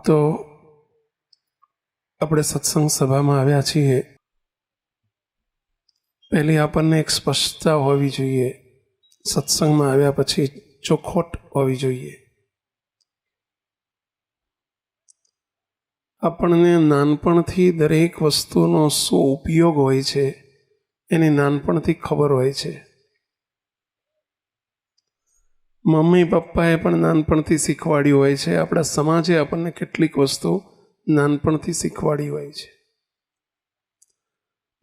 ભક્તો આપણે સત્સંગ સભામાં આવ્યા છીએ, પહેલી આપણને એક સ્પષ્ટતા હોવી જોઈએ. સત્સંગમાં આવ્યા પછી ચોખવટ હોવી જોઈએ. આપણને નાનપણથી દરેક વસ્તુનો શું ઉપયોગ હોય છે એની નાનપણથી ખબર હોય છે. મમ્મી પપ્પાએ પણ નાનપણથી શીખવાડ્યું હોય છે. આપણા સમાજે આપણને કેટલીક વસ્તુ નાનપણથી શીખવાડી હોય છે.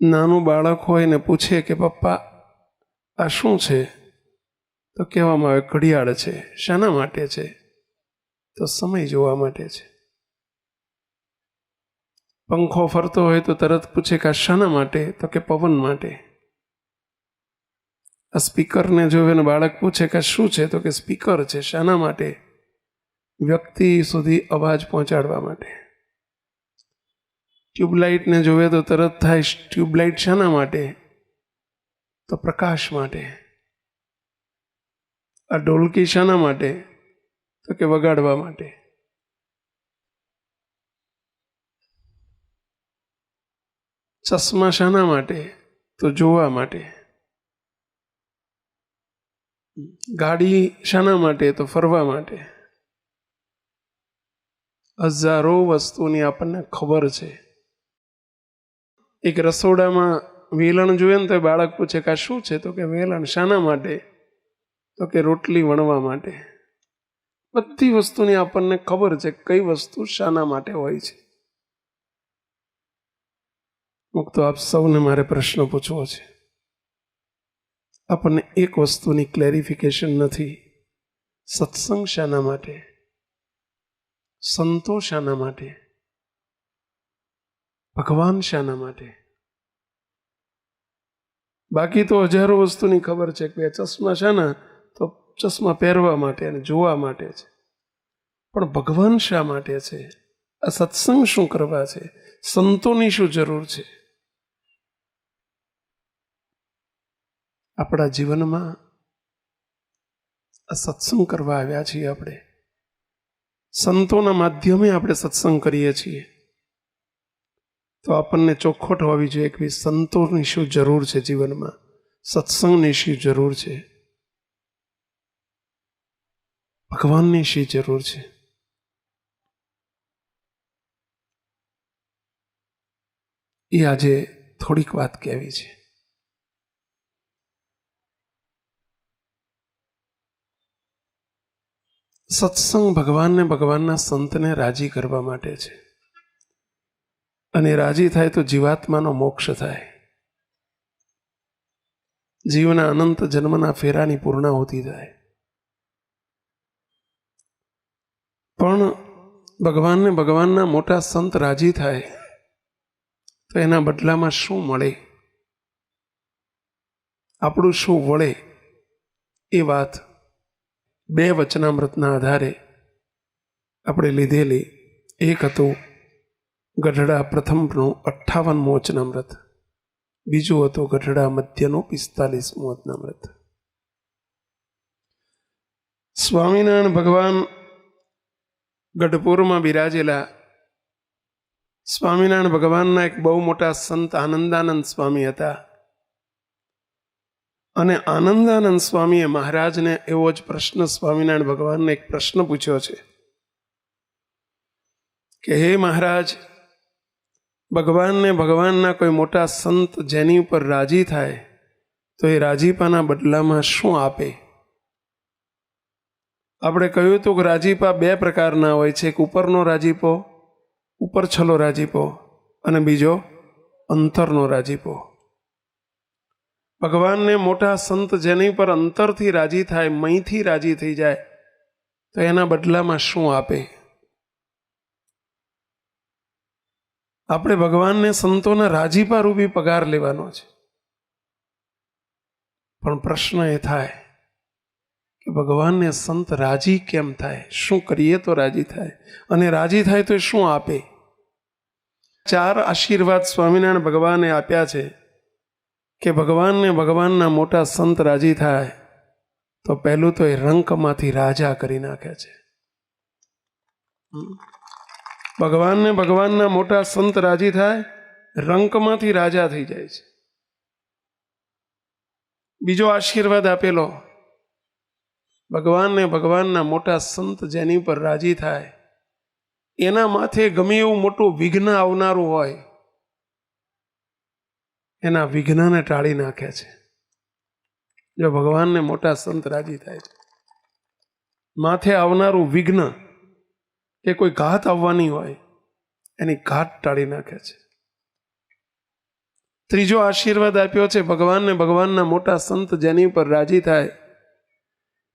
નાનું બાળક હોય ને પૂછે કે પપ્પા આ શું છે, તો કહેવામાં આવે ઘડિયાળ છે. શાના માટે છે? તો સમય જોવા માટે છે. પંખો ફરતો હોય તો તરત પૂછે કે આ શાના માટે? તો કે પવન માટે. આ સ્પીકરને જોવે ને બાળક પૂછે કે શું છે? તો કે સ્પીકર છે. શાના માટે? વ્યક્તિ સુધી અવાજ પહોંચાડવા માટે. ટ્યુબલાઇટને જોવે તો તરત થાય ટ્યુબલાઇટ શાના માટે? તો પ્રકાશ માટે. આ ઢોલકી શાના માટે? તો કે વગાડવા માટે. ચશ્મા શાના માટે? તો જોવા માટે. ગાડી શાના માટે? તો ફરવા માટે. હજારો વસ્તુની આપણને ખબર છે. એક રસોડામાં વેલણ જોઈએ ને તો બાળક પૂછે કે આ શું છે? તો કે વેલણ. શાના માટે? તો કે રોટલી વણવા માટે. બધી વસ્તુની આપણને ખબર છે કઈ વસ્તુ શાના માટે હોય છે. તો આપ સૌને મારે પ્રશ્ન પૂછવો છે. આપણને એક વસ્તુની ક્લેરિફિકેશન નથી. સત્સંગ શાના માટે? સંતો શાના માટે? ભગવાન શાના માટે? બાકી તો હજારો વસ્તુની ખબર છે કે ચશ્મા શાના? તો ચશ્મા પહેરવા માટે અને જોવા માટે છે. પણ ભગવાન શા માટે છે? આ સત્સંગ શું કરવા છે? સંતોની શું જરૂર છે? આપણા જીવનમાં આ સત્સંગ કરવા આવ્યા છીએ. આપણે સંતોના માધ્યમે આપણે સત્સંગ કરીએ છીએ. તો આપણને ચોખવટ હોવી જોઈએ કે સંતોની શું જરૂર છે જીવનમાં, સત્સંગની શું જરૂર છે, ભગવાનની શી જરૂર છે. એ આજે થોડીક વાત કહેવી છે. સત્સંગ ભગવાનને, ભગવાનના સંતને રાજી કરવા માટે છે. અને રાજી થાય તો જીવાત્માનો મોક્ષ થાય. જીવના અનંત જન્મના ફેરાની પૂર્ણાહુતિ થાય. પણ ભગવાનને, ભગવાનના મોટા સંત રાજી થાય તો એના બદલામાં શું મળે, આપણું શું વળે, એ વાત બે વચનામૃતના આધારે આપણે લીધેલી. એક હતું ગઢડા પ્રથમનું 58મું વચનામૃત, બીજું હતું ગઢડા મધ્યનું 45મું વચનામૃત. સ્વામિનારાયણ ભગવાન ગઢપુરમાં બિરાજેલા. સ્વામિનારાયણ ભગવાનના એક બહુ મોટા સંત આનંદાનંદ સ્વામી હતા. અને આનંદાનંદ સ્વામીએ મહારાજને એવો જ પ્રશ્ન, સ્વામિનારાયણ ભગવાનને એક પ્રશ્ન પૂછ્યો છે કે હે મહારાજ, ભગવાનને, ભગવાનના કોઈ મોટા સંત જેની ઉપર રાજી થાય તો એ રાજીપાના બદલામાં શું આપે? આપણે કહ્યું હતું કે રાજીપા બે પ્રકારના હોય છે. એક ઉપરનો રાજીપો, ઉપર છલો રાજીપો, અને બીજો અંતરનો રાજીપો. ભગવાનને મોટા સંત જેની પર અંતરથી રાજી થાય, મહીથી રાજી થઈ જાય તો એના બદલામાં શું આપે? આપણે ભગવાનને, સંતોના રાજીપા રૂપી પગાર લેવાનો છે. પણ પ્રશ્ન એ થાય કે ભગવાનને સંત રાજી કેમ થાય? શું કરીએ તો રાજી થાય? અને રાજી થાય તો શું આપે? 4 આશીર્વાદ સ્વામિનારાયણ ભગવાને આપ્યા છે કે ભગવાનને, ભગવાનના મોટા સંત રાજી થાય તો પહેલું તો એ રંકમાંથી રાજા કરી નાખે છે. ભગવાનને ભગવાનના મોટા સંત રાજી થાય, રંકમાંથી રાજા થઈ જાય છે. બીજો આશીર્વાદ આપેલો, ભગવાનને ભગવાનના મોટા સંત જેની પર રાજી થાય એના માથે ગમે એવું મોટું વિઘ્ન આવનારું હોય એના વિઘ્નને ટાળી નાખે છે. જો ભગવાનને મોટા સંત રાજી થાય છે, માથે આવનારું વિઘ્ન કે કોઈ ઘાત આવવાની હોય એની ઘાત ટાળી નાખે છે. ત્રીજો આશીર્વાદ આપ્યો છે, ભગવાનને ભગવાનના મોટા સંત જેની પર રાજી થાય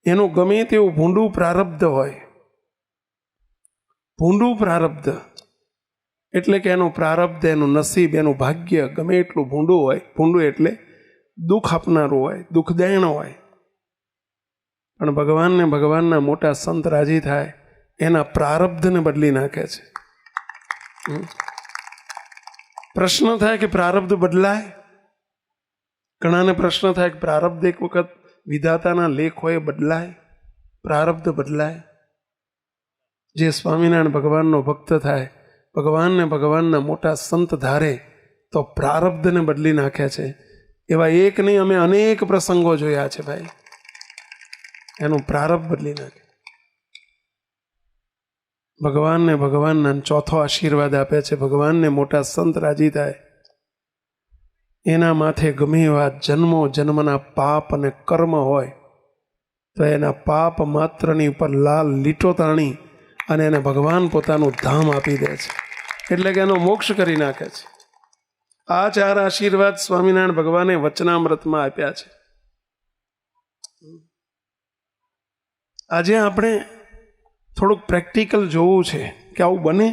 એનું ગમે તેવું ભૂંડું પ્રારબ્ધ હોય, ભૂંડું પ્રારબ્ધ એટલે કે એનું પ્રારબ્ધ, એનું નસીબ, એનું ભાગ્ય ગમે એટલું ભૂંડું હોય, ભૂંડું એટલે દુઃખ આપનારું હોય, દુઃખદેણ હોય, પણ ભગવાનને ભગવાનના મોટા સંત રાજી થાય એના પ્રારબ્ધને બદલી નાખે છે. પ્રશ્ન થાય કે પ્રારબ્ધ બદલાય? ઘણાને પ્રશ્ન થાય કે પ્રારબ્ધ એક વખત વિધાતાના લેખ હોય બદલાય? પ્રારબ્ધ બદલાય? જે સ્વામિનારાયણ ભગવાનનો ભક્ત થાય, ભગવાનને ભગવાનના મોટા સંત ધારે તો પ્રારબ્ધને બદલી નાખે છે. એવા એક નહીં, અમે અનેક પ્રસંગો જોયા છે ભાઈ, એનું પ્રારબ્ધ બદલી નાખે. ભગવાનને ભગવાનના ચોથો આશીર્વાદ આપે છે, ભગવાનને મોટા સંત રાજી થાય એના માથે ગમે એવા જન્મો જન્મના પાપ અને કર્મ હોય તો એના પાપ માત્રની ઉપર લાલ લીટો તાણી અને એને ભગવાન પોતાનું ધામ આપી દે છે, એટલે કે એનો મોક્ષ કરી નાખે છે. આ 4 આશીર્વાદ સ્વામિનારાયણ ભગવાને વચનામૃતમાં આપ્યા છે. આજે આપણે થોડુંક પ્રેક્ટિકલ જોવું છે કે આવું બને?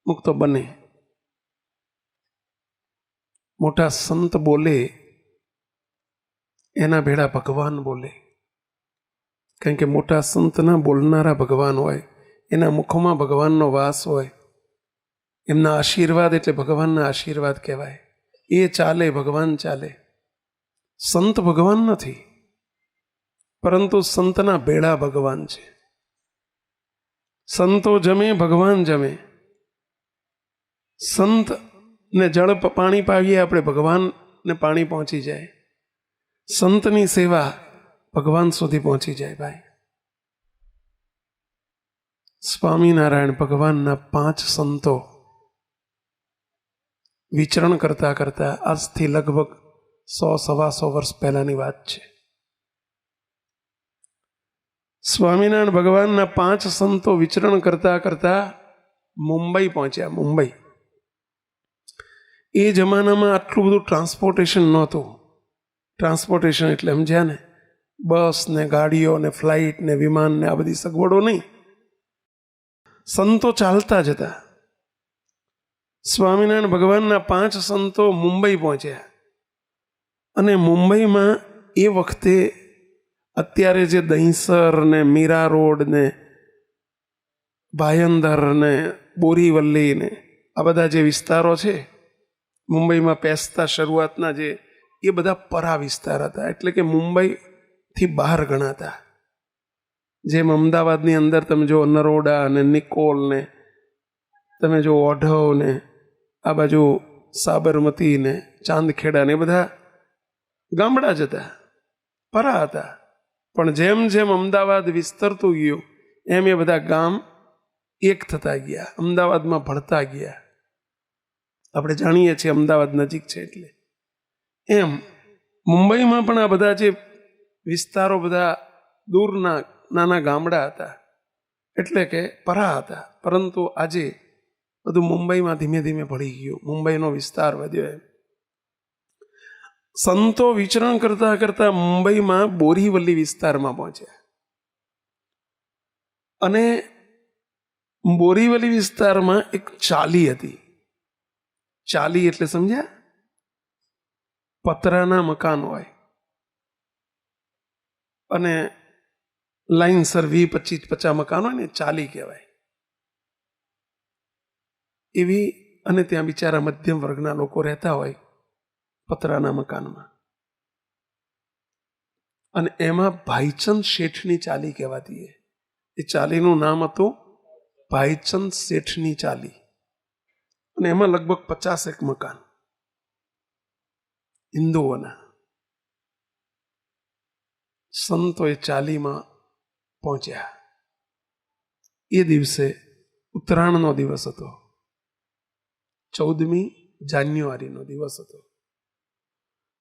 મુક્ત બને. મોટા સંત બોલે એના ભેળા ભગવાન બોલે, કારણ કે મોટા સંતના બોલનારા ભગવાન હોય, એના મુખમાં ભગવાનનો વાસ હોય, એમના આશીર્વાદ એટલે ભગવાનના આશીર્વાદ કહેવાય. એ ચાલે, ભગવાન ચાલે. સંત ભગવાન નથી, પરંતુ સંતના ભેળા ભગવાન છે. સંતો જમે, ભગવાન જમે. સંતને જળ પાણી પાવીએ આપણે, ભગવાનને પાણી પહોંચી જાય. સંતની સેવા ભગવાન સુધી પહોંચી જાય ભાઈ. સ્વામિનારાયણ ભગવાનના 5 સંતો વિચરણ કરતા કરતા આજથી લગભગ 100-125 વર્ષ પહેલાની વાત છે. સ્વામિનારાયણ ભગવાનના 5 સંતો વિચરણ કરતા કરતા મુંબઈ પહોંચ્યા. મુંબઈ એ જમાનામાં આટલું બધું ટ્રાન્સપોર્ટેશન નહોતું. ટ્રાન્સપોર્ટેશન એટલે સમજ્યા ને, બસ ને ગાડીઓ ને ફ્લાઇટ ને વિમાન ને આ બધી સગવડો નહીં. સંતો ચાલતા જતા. સ્વામિનારાયણ ભગવાનના 5 સંતો મુંબઈ પહોંચ્યા અને મુંબઈમાં એ વખતે અત્યારે જે દહીંસર ને મીરા રોડ ને ભાયંદર ને બોરીવલ્લી ને આ બધા જે વિસ્તારો છે મુંબઈમાં પેસતા શરૂઆતના, જે એ બધા પરા વિસ્તાર હતા, એટલે કે મુંબઈથી બહાર ગણાતા. જેમ અમદાવાદની અંદર તમે જો નરોડા ને નિકોલ ને તમે જો ઓઢવ ને આ બાજુ સાબરમતી ને ચાંદખેડા ને એ બધા ગામડા જ હતા, પરા હતા. પણ જેમ જેમ અમદાવાદ વિસ્તરતું ગયું એમ એ બધા ગામ એક થતા ગયા, અમદાવાદમાં ભળતા ગયા. આપણે જાણીએ છીએ અમદાવાદ નજીક છે એટલે. એમ મુંબઈમાં પણ આ બધા જે વિસ્તારો બધા દૂરના નાના ગામડા હતા, એટલે કે પરા હતા. પરંતુ આજે બધું મુંબઈમાં ધીમે ધીમે ભળી ગયું, મુંબઈનો વિસ્તાર વધ્યો. એમ સંતો વિચરણ કરતા કરતા મુંબઈમાં બોરીવલ્લી વિસ્તારમાં પહોંચ્યા અને બોરીવલ્લી વિસ્તારમાં એક ચાલી હતી. ચાલી એટલે સમજ્યા? પતરાના મકાન હોય અને લાઈનસર 20-25-50 મકાન હોય ને, ચાલી કહેવાય. એવી, અને ત્યાં બિચારા મધ્યમ વર્ગના લોકો રહેતા હોય પતરાના મકાનમાં. અને એમાં ભાઈચંદ શેઠની ચાલી કહેવાતી. એ ચાલીનું નામ હતું ભાઈચંદ શેઠની ચાલી, અને એમાં લગભગ 50 મકાન હિન્દુઓના. સંતો એ ચાલીમાં પહોંચ્યા. એ દિવસે ઉત્તરાયણનો દિવસ હતો, 14મી જાન્યુઆરીનો દિવસ હતો.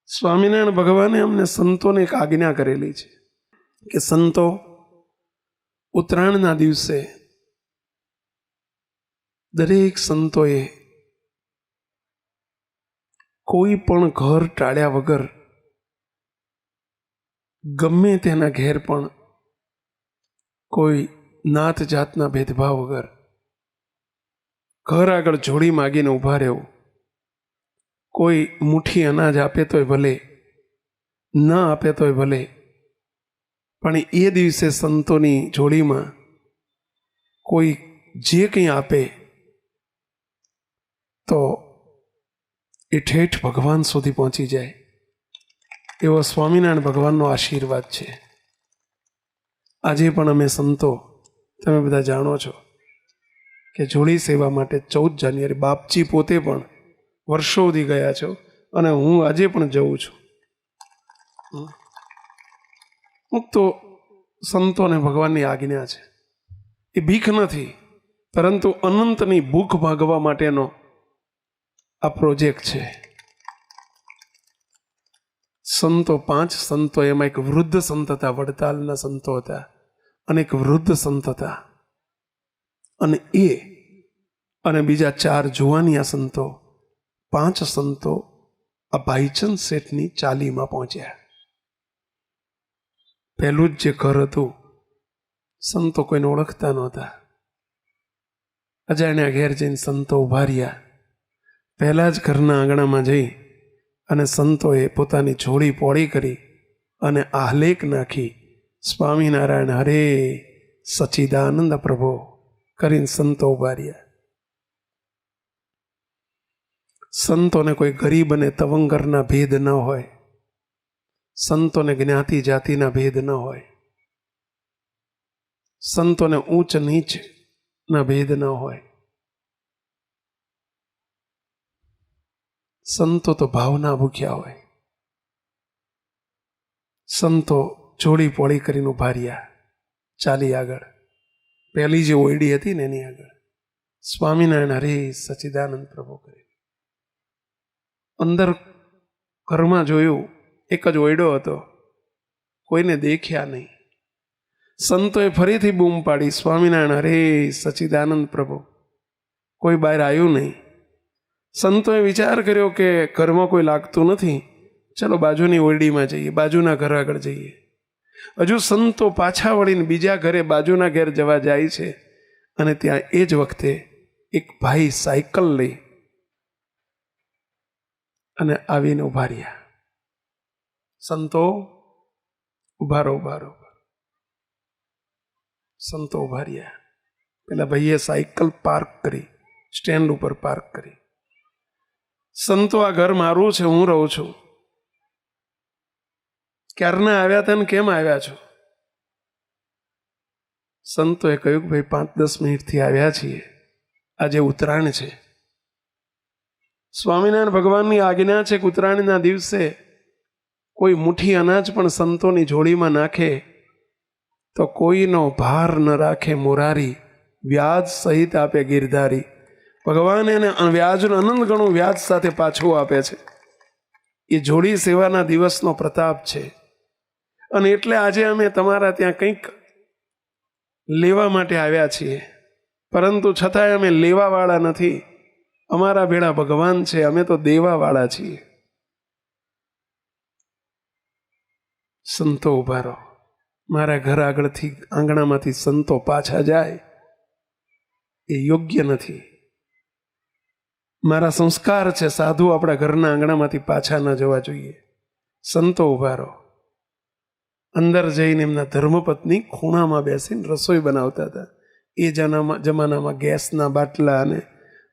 સ્વામિનારાયણ ભગવાને અમને સંતોને એક આજ્ઞા કરેલી છે કે સંતો ઉત્તરાયણના દિવસે દરેક સંતોએ કોઈ પણ ઘર ટાળ્યા વગર ગમે તેના ઘેર પણ કોઈ નાત જાતના ભેદભાવ વગર ઘર આગળ જોડી માગીને ઊભા રહેવું. કોઈ મુઠ્ઠી અનાજ આપે તોય ભલે, ન આપે તોય ભલે, પણ એ દિવસે સંતોની જોડીમાં કોઈ જે કંઈ આપે તો એ ઠેઠ ભગવાન સુધી પહોંચી જાય, એવો સ્વામિનારાયણ ભગવાનનો આશીર્વાદ છે. આજે પણ અમે સંતો, તમે બધા જાણો છો કે જોડી સેવા માટે 14 જાન્યુઆરી બાપજી પોતે પણ વર્ષો સુધી ગયા છો, અને હું આજે પણ જઉં છું. હું તો સંતોને ભગવાનની આજ્ઞા છે, એ ભીખ નથી, પરંતુ અનંતની ભૂખ ભાગવા માટેનો આ પ્રોજેક્ટ છે. સંતો 5 સંતો, એમાં એક વૃદ્ધ સંત હતા, વડતાલના સંતો હતા, અને એક વૃદ્ધ સંત હતા, અને અને બીજા 4 જુવાનિયા સંતો, 5 સંતો આ ભાઈચંદ શેઠની ચાલીમાં પહોંચ્યા. પહેલું જ જે ઘર હતું, સંતો કોઈને ઓળખતા નહોતા. અજાણ્યા ઘેર જઈને સંતો ઉભા રહ્યા. પહેલા જ ઘરના આંગણામાં જઈ અને સંતોએ પોતાની જોડી પોળી કરી અને આહલેખ નાખી સ્વામિનારાયણ હરે સચ્ચિદાનંદ પ્રભો કરીને સંતો ઉભા રહ્યા. સંતોને કોઈ ગરીબ અને તવંગરના ભેદ ન હોય, સંતોને જ્ઞાતિ જાતિના ભેદ ન હોય, સંતોને ઊંચ નીચના ભેદ ન હોય. સંતો તો ભાવના ભૂખ્યા હોય. સંતો જોડી પોળી કરીને ઉભા રહ્યા ચાલી આગળ. પહેલી જે ઓયડી હતી ને એની આગળ સ્વામિનારાયણ હરે સચ્ચિદાનંદ પ્રભુ કરી. અંદર ઘરમાં જોયું, એક જ ઓયડો હતો, કોઈને દેખ્યા નહીં. સંતોએ ફરીથી બૂમ પાડી સ્વામિનારાયણ હરે સચ્ચિદાનંદ પ્રભુ. કોઈ બહાર આવ્યું નહીં. સંતોએ વિચાર કર્યો કે ઘરમાં કોઈ લાગતું નથી, ચલો બાજુની ઓરડીમાં જઈએ, બાજુના ઘર આગળ જઈએ. હજુ સંતો પાછા વળીને બીજા ઘરે, બાજુના ઘેર જવા જાય છે, અને ત્યાં એ જ વખતે એક ભાઈ સાયકલ લઈ અને આવીને ઉભા રહ્યા. સંતો ઉભા રહો, ઉભા રહો. સંતો ઉભા રહ્યા. પેલા ભાઈએ સાયકલ પાર્ક કરી, સ્ટેન્ડ ઉપર પાર્ક કરી. સંતો, આ ઘર મારું છે, હું રહું છું. ક્યારના આવ્યા હતા ને કેમ આવ્યા છો? સંતોએ કહ્યું કે ભાઈ 5-10 મિનિટથી આવ્યા છીએ, આજે ઉત્તરાયણ છે. સ્વામિનારાયણ ભગવાનની આજ્ઞા છે કે ઉત્તરાયણના દિવસે કોઈ મુઠ્ઠી અનાજ પણ સંતોની જોડીમાં નાખે તો કોઈનો ભાર ન રાખે મોરારી, વ્યાજ સહિત આપે ગિરધારી. ભગવાન એને વ્યાજનું અનંત ગણું વ્યાજ સાથે પાછું આપે છે. એ જોડી સેવાના દિવસનો પ્રતાપ છે. અને એટલે આજે અમે તમારા ત્યાં કંઈક લેવા માટે આવ્યા છીએ, પરંતુ છતાંય અમે લેવાવાળા નથી. અમારા ભેળા ભગવાન છે, અમે તો દેવાવાળા છીએ. સંતો ઉભા રહો. મારા ઘર આગળથી, આંગણામાંથી સંતો પાછા જાય એ યોગ્ય નથી. મારા સંસ્કાર છે, સાધુ આપણા ઘરના આંગણામાંથી પાછા ન જવા જોઈએ. સંતો ઉભા રહો. અંદર જઈને એમના ધર્મપત્ની ખૂણામાં બેસીને રસોઈ બનાવતા હતા. એ જમાનામાં ગેસના બાટલા અને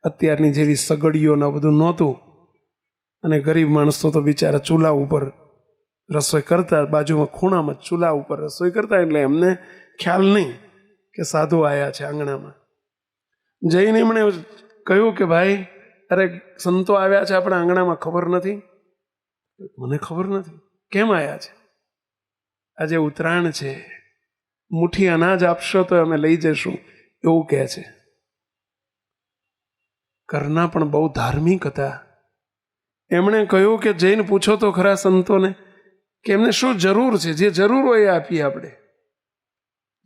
અત્યારની જેવી સગડીઓના બધું નહોતું, અને ગરીબ માણસો તો બિચારા ચૂલા ઉપર રસોઈ કરતા, બાજુમાં ખૂણામાં ચૂલા ઉપર રસોઈ કરતા. એટલે એમને ખ્યાલ નહીં કે સાધુ આવ્યા છે આંગણામાં. જઈને એમણે કહ્યું કે ભાઈ, અરે સંતો આવ્યા છે આપણા આંગણામાં, ખબર નથી? મને ખબર નથી. કેમ આવ્યા છે? આજે ઉત્તરાયણ છે, મુઠ્ઠી અનાજ આપશો તો અમે લઈ જશું, એવું કહે છે. ઘરના પણ બહુ ધાર્મિક હતા. એમણે કહ્યું કે જઈને પૂછો તો ખરા સંતોને કે એમને શું જરૂર છે. જે જરૂર હોય એ આપીએ આપણે,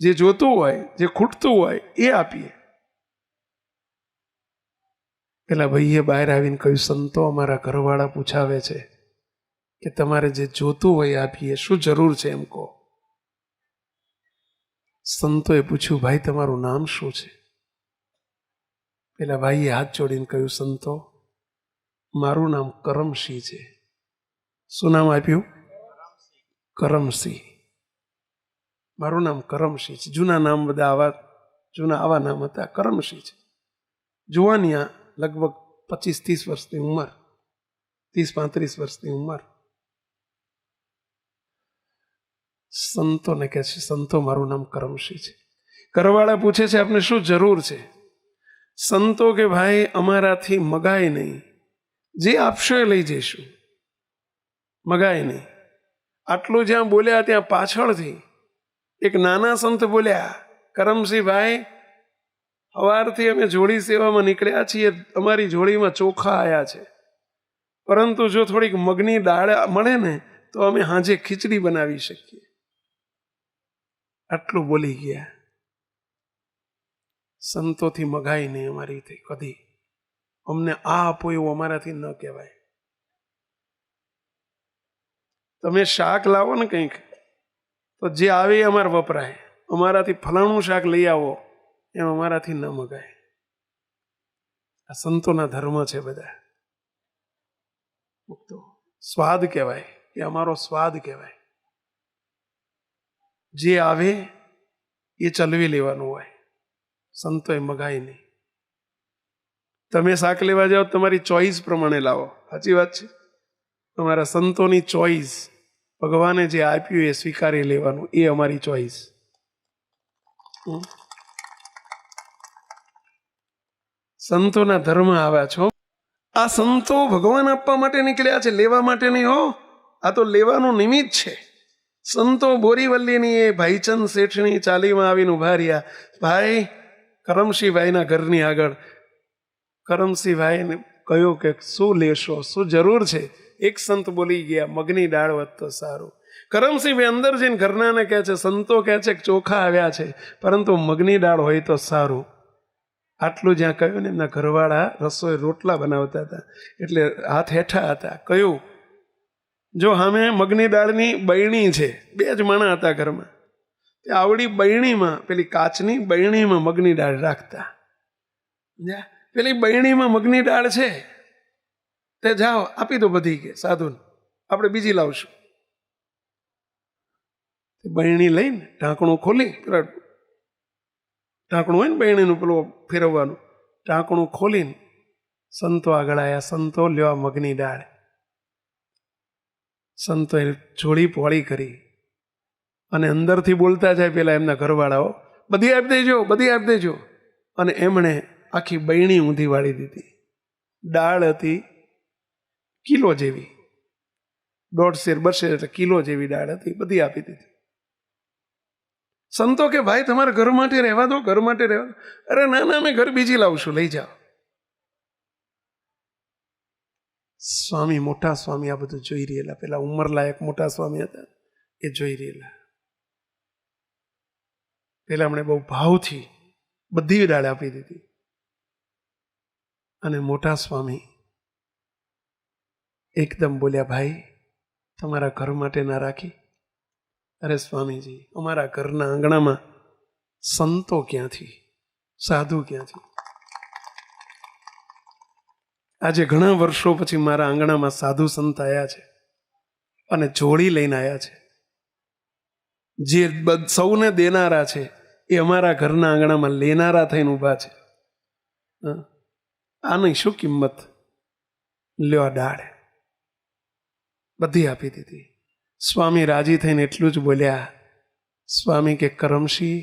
જે જોતું હોય, જે ખૂટતું હોય એ આપીએ. પેલા ભાઈએ બહાર આવીને કહ્યું, સંતો અમારા ઘરવાળા પૂછાવે છે કે તમારે જે જોતું હોય આપીએ, શું જરૂર છે એમ કહો. સંતોએ પૂછ્યું, ભાઈ તમારું નામ શું છે? પેલા ભાઈએ હાથ જોડીને કહ્યું, સંતો મારું નામ કરમસિંહ છે. શું નામ આપ્યું? કરમસિંહ. મારું નામ કરમસિંહ છે. જૂના નામ બધા આવા નામ હતા. કરમસિંહ છે. જુવાનિયા, લગભગ 25-30 વર્ષની ઉંમર, 30-35 વર્ષની ઉંમર. સંતોને કહે છે, સંતો મારું નામ કરમસિંહ છે. ઘરવાળા પૂછે છે આપને શું જરૂર છે? સંતો કે ભાઈ અમારાથી મગાય નહીં, જે આપશો એ લઈ જઈશું, મગાય નહીં. આટલું જ્યાં બોલ્યા ત્યાં પાછળથી એક નાના સંત બોલ્યા, કરમસિંહ ભાઈ, સવારથી અમે જોડી સેવામાં નીકળ્યા છીએ, અમારી જોડીમાં ચોખા આવ્યા છે, પરંતુ જો થોડીક મગની દાળ મળે ને તો અમે સાંજે ખીચડી બનાવી શકીએ. આટલું બોલી ગયા. સંતોથી મગાય નહીં અમારી કદી, અમને આ આપો એવું અમારાથી ન કહેવાય. તમે શાક લાવો ને કંઈક, તો જે આવે એ અમારે વપરાય, અમારાથી ફલાણું શાક લઈ આવો એમ અમારાથી ન મગાય. આ સંતોના ધર્મ છે બધા. સ્વાદ કહેવાય, એ અમારો સ્વાદ કહેવાય. જે આવે એ ચલવી લેવાનું હોય, સંતોએ મગાય નહીં. તમે શાક લેવા જાઓ તમારી ચોઈસ પ્રમાણે લાવો, સાચી વાત છે. તમારા સંતોની ચોઈસ, ભગવાને જે આપ્યું એ સ્વીકારી લેવાનું, એ અમારી ચોઈસ. સંતોના ધર્મ આવ્યા છો. આ સંતો ભગવાન આપવા માટે નીકળ્યા છે, લેવા માટે નહીં હો. આ તો લેવાનું નિમિત્ત છે. સંતો બોરીવલ્લીની એ ભાઈચંદ શેઠની ચાલીમાં આવીને ઉભા રહ્યા. ભાઈ કરમસિંહભાઈના ઘરની આગળ કરમસિંહભાઈને કહ્યું કે શું લેશો, શું જરૂર છે? એક સંત બોલી ગયા, મગની દાળ હોત તો સારું. કરમસિંહભાઈ અંદર જઈને ઘરનાને કહે છે, સંતો કહે છે કે ચોખા આવ્યા છે, પરંતુ મગની દાળ હોય તો સારું. આટલું જ્યાં કહ્યું ને, એમના ઘરવાળા રસોઈ રોટલા બનાવતા હતા એટલે હાથ હેઠા હતા. કહ્યું, જો સામે મગની દાળની બરણી છે, 2 જ માણા હતા ઘરમાં, આવડી બરણીમાં, પેલી કાચની બરણીમાં મગની દાળ રાખતા. પેલી બરણીમાં મગની દાળ છે તે જાઓ આપી દો બધી, કે સાધુને આપણે બીજી લાવશું. બરણી લઈને ઢાંકણું ખોલી, પેલા ઢાંકણું હોય ને બરણીનું પેલું ફેરવવાનું, ઢાંકણું ખોલીને સંતો આગળ આવ્યા. સંતો લ્યો મગની દાળ. સંતોએ જોડી પોળી કરી અને અંદરથી બોલતા જાય પેલા એમના ઘરવાળાઓ, બધી આપી દેજો, બધી આપી દેજો. અને એમણે આખી બરણી ઊંધી વાળી દીધી. દાળ હતી કિલો જેવી, 1.5 શેર 2 શેર એટલે કિલો જેવી દાળ હતી, બધી આપી દીધી. સંતો કે ભાઈ તમારે ઘર માટે રહેવા દો, ઘર માટે રહેવા દો. અરે ના ના, અમે ઘર બીજી લાવશું, લઈ જાઓ. સ્વામી, મોટા સ્વામી આ બધું જોઈ રહેલા, પેલા ઉંમરલાયક મોટા સ્વામી હતા એ જોઈ રહેલા. પેલા એમણે બહુ ભાવથી બધી દાળ આપી દીધી. અને મોટા સ્વામી એકદમ બોલ્યા, ભાઈ તમારા ઘર માટે ના રાખી? અરે સ્વામીજી, અમારા ઘરના આંગણામાં સંતો ક્યાંથી, સાધુ ક્યાંથી? આજે ઘણા વર્ષો પછી મારા આંગણામાં સાધુ સંત આવ્યા છે અને જોડી લઈને આવ્યા છે. જે સૌને દેનારા છે એ અમારા ઘરના આંગણામાં લેનારા થઈને ઊભા છે. આની શું કિંમત? લ્યો દાળ બધી આપી દીધી. સ્વામી રાજી થઈને એટલું જ બોલ્યા, સ્વામી કે કરમસિંહ,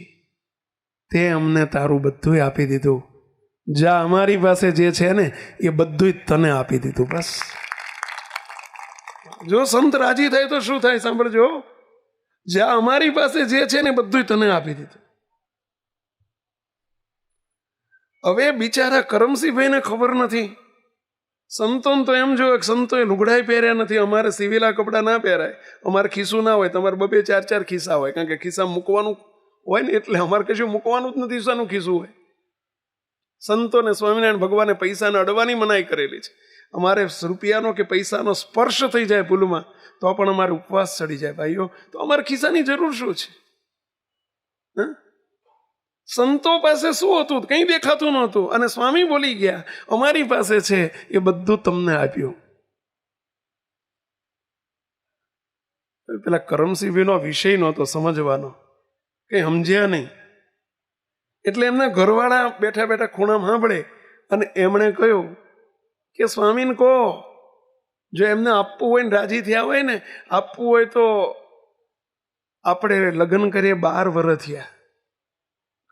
તે અમને તારું બધું આપી દીધું, જ્યાં અમારી પાસે જે છે ને એ બધું જ તને આપી દીધું. બસ જો સંત રાજી થાય તો શું થાય સાંભળજો. જ્યાં અમારી પાસે જે છે ને બધું તને આપી દીધું. હવે બિચારા કરમસિંહભાઈને ખબર નથી. સંતોન તો એમ જો સંતોએ લુગડાઈ પહેર્યા નથી, અમારે સિવિલા કપડાં ના પહેરાય, અમારે ખિસ્સું ના હોય, તમારે 2-4 ખિસ્સા હોય, કારણ કે ખિસ્સામાં મૂકવાનું હોય ને એટલે અમારે કશું મૂકવાનું જ નથી, શાનું ખિસ્સું હોય. સંતોને સ્વામિનારાયણ ભગવાને પૈસાને અડવાની મનાઈ કરેલી છે. અમારે રૂપિયાનો કે પૈસાનો સ્પર્શ થઈ જાય ભૂલમાં તો પણ અમારે ઉપવાસ ચડી જાય ભાઈઓ. તો અમારે ખિસ્સાની જરૂર શું છે? સંતો પાસે શું હતું? કંઈ દેખાતું નહોતું. અને સ્વામી બોલી ગયા અમારી પાસે છે એ બધું તમને આપ્યું. પેલા કરમસિંહભાઈનો વિષય નહોતો સમજવાનો, કઈ સમજ્યા નહીં. એટલે એમના ઘરવાળા બેઠા બેઠા ખૂણામાં સાંભળે અને એમણે કહ્યું કે સ્વામીને કહો જો એમને આપવું હોય ને રાજી થયા હોય ને, આપવું હોય તો આપણે લગ્ન કરીએ. 12 વર્ષ થયા,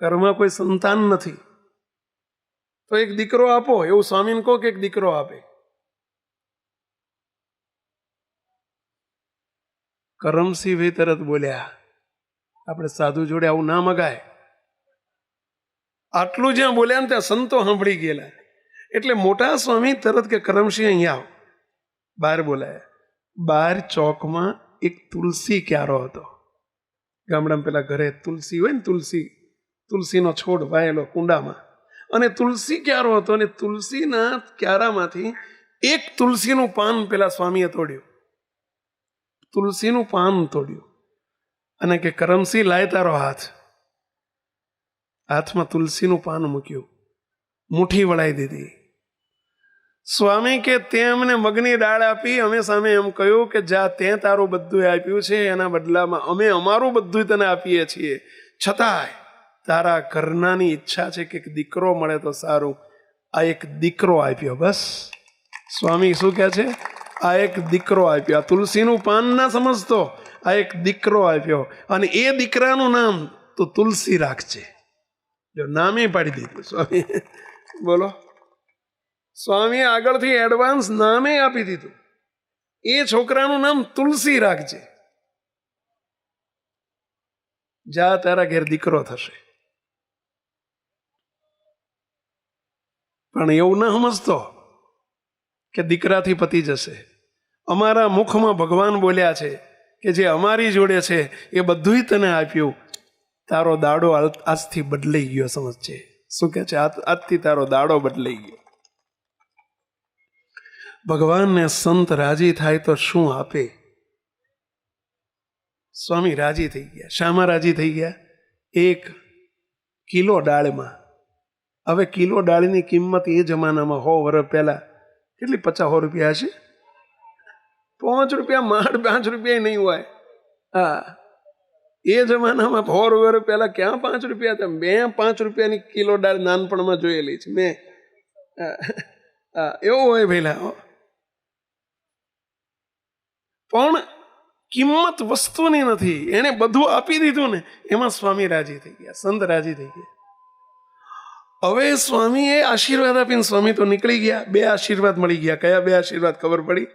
ઘરમાં કોઈ સંતાન નથી, તો એક દીકરો આપો એવું સ્વામીને કહો કે એક દીકરો આપે. કરમસિંહભાઈ તરત બોલ્યા આપણે સાધુ જોડે આવું ના મગાય. આટલું જ્યાં બોલ્યા ને ત્યાં સંતો સાંભળી ગયેલા. એટલે મોટા સ્વામી તરત કે કરમસિંહ અહીંયા આવ. બહાર બોલાયા. બહાર ચોકમાં એક તુલસી ક્યારો હતો. ગામડામાં પેલા ઘરે તુલસી હોય ને, તુલસીનો છોડ વાયેલો કુંડામાં, અને તુલસી ક્યારો હતો. અને તુલસીના ક્યારામાંથી એક તુલસીનું પાન પેલા સ્વામીએ તોડ્યું. તુલસીનું પાન તોડ્યું અને કે કરમસિંહ લાય તારો હાથ. હાથમાં તુલસીનું પાન મૂક્યું, મુઠ્ઠી વળાઈ દીધી. સ્વામી કે તે અમને મગની દાળ આપી, અમે સામે એમ કહ્યું કે જા તે તારું બધું આપ્યું છે એના બદલામાં અમે અમારું બધું તને આપીએ છીએ, છતાંય તારા ઘરનાની ઈચ્છા છે કે દીકરો મળે તો સારું. આ એક દીકરો આપ્યો. બસ સ્વામી શું કહે છે? આ એક દીકરો આપ્યો. આ તુલસીનું પાન ના સમજતો, આ એક દીકરો આપ્યો. અને એ દીકરાનું નામ તો તુલસી રાખજે. જો નામે પાડી દીધું સ્વામી. બોલો, સ્વામીએ આગળથી એડવાન્સ નામે આપી દીધું. એ છોકરાનું નામ તુલસી રાખજે. જા તારા ઘેર દીકરો થશે. પણ એવું ના સમજતો કે દીકરાથી પતી જશે. અમારા મુખમાં ભગવાન બોલ્યા છે કે જે અમારી જોડે છે એ બધું તને આપ્યું. તારો દાડો આજથી બદલાઈ ગયો. સમજશે? શું કે છે? આજથી તારો દાડો બદલાઈ ગયો. ભગવાનને સંત રાજી થાય તો શું આપે? સ્વામી રાજી થઈ ગયા. શામાં રાજી થઈ ગયા? 1 કિલો દાળમાં. હવે કિલો દાળની કિંમત એ જમાનામાં 100 વર્ષ પહેલા કેટલી? 50 રૂપિયા હશે. 5 રૂપિયા, માંડ 5 રૂપિયા નહીં હોય. હા, એ જમાનામાં 100 વર્ષ પહેલા ક્યાં 5 રૂપિયા હતા? મેં 5 રૂપિયાની કિલો દાળ નાનપણમાં જોયેલી છે મેં. હા, એવું હોય પહેલા. પણ કિંમત વસ્તુની નથી, એને બધું આપી દીધું ને, એમાં સ્વામી રાજી થઈ ગયા, સંત રાજી થઈ ગયા. હવે સ્વામીએ આશીર્વાદ આપીને સ્વામી તો નીકળી ગયા. 2 આશીર્વાદ મળી ગયા. કયા 2 આશીર્વાદ ખબર પડી?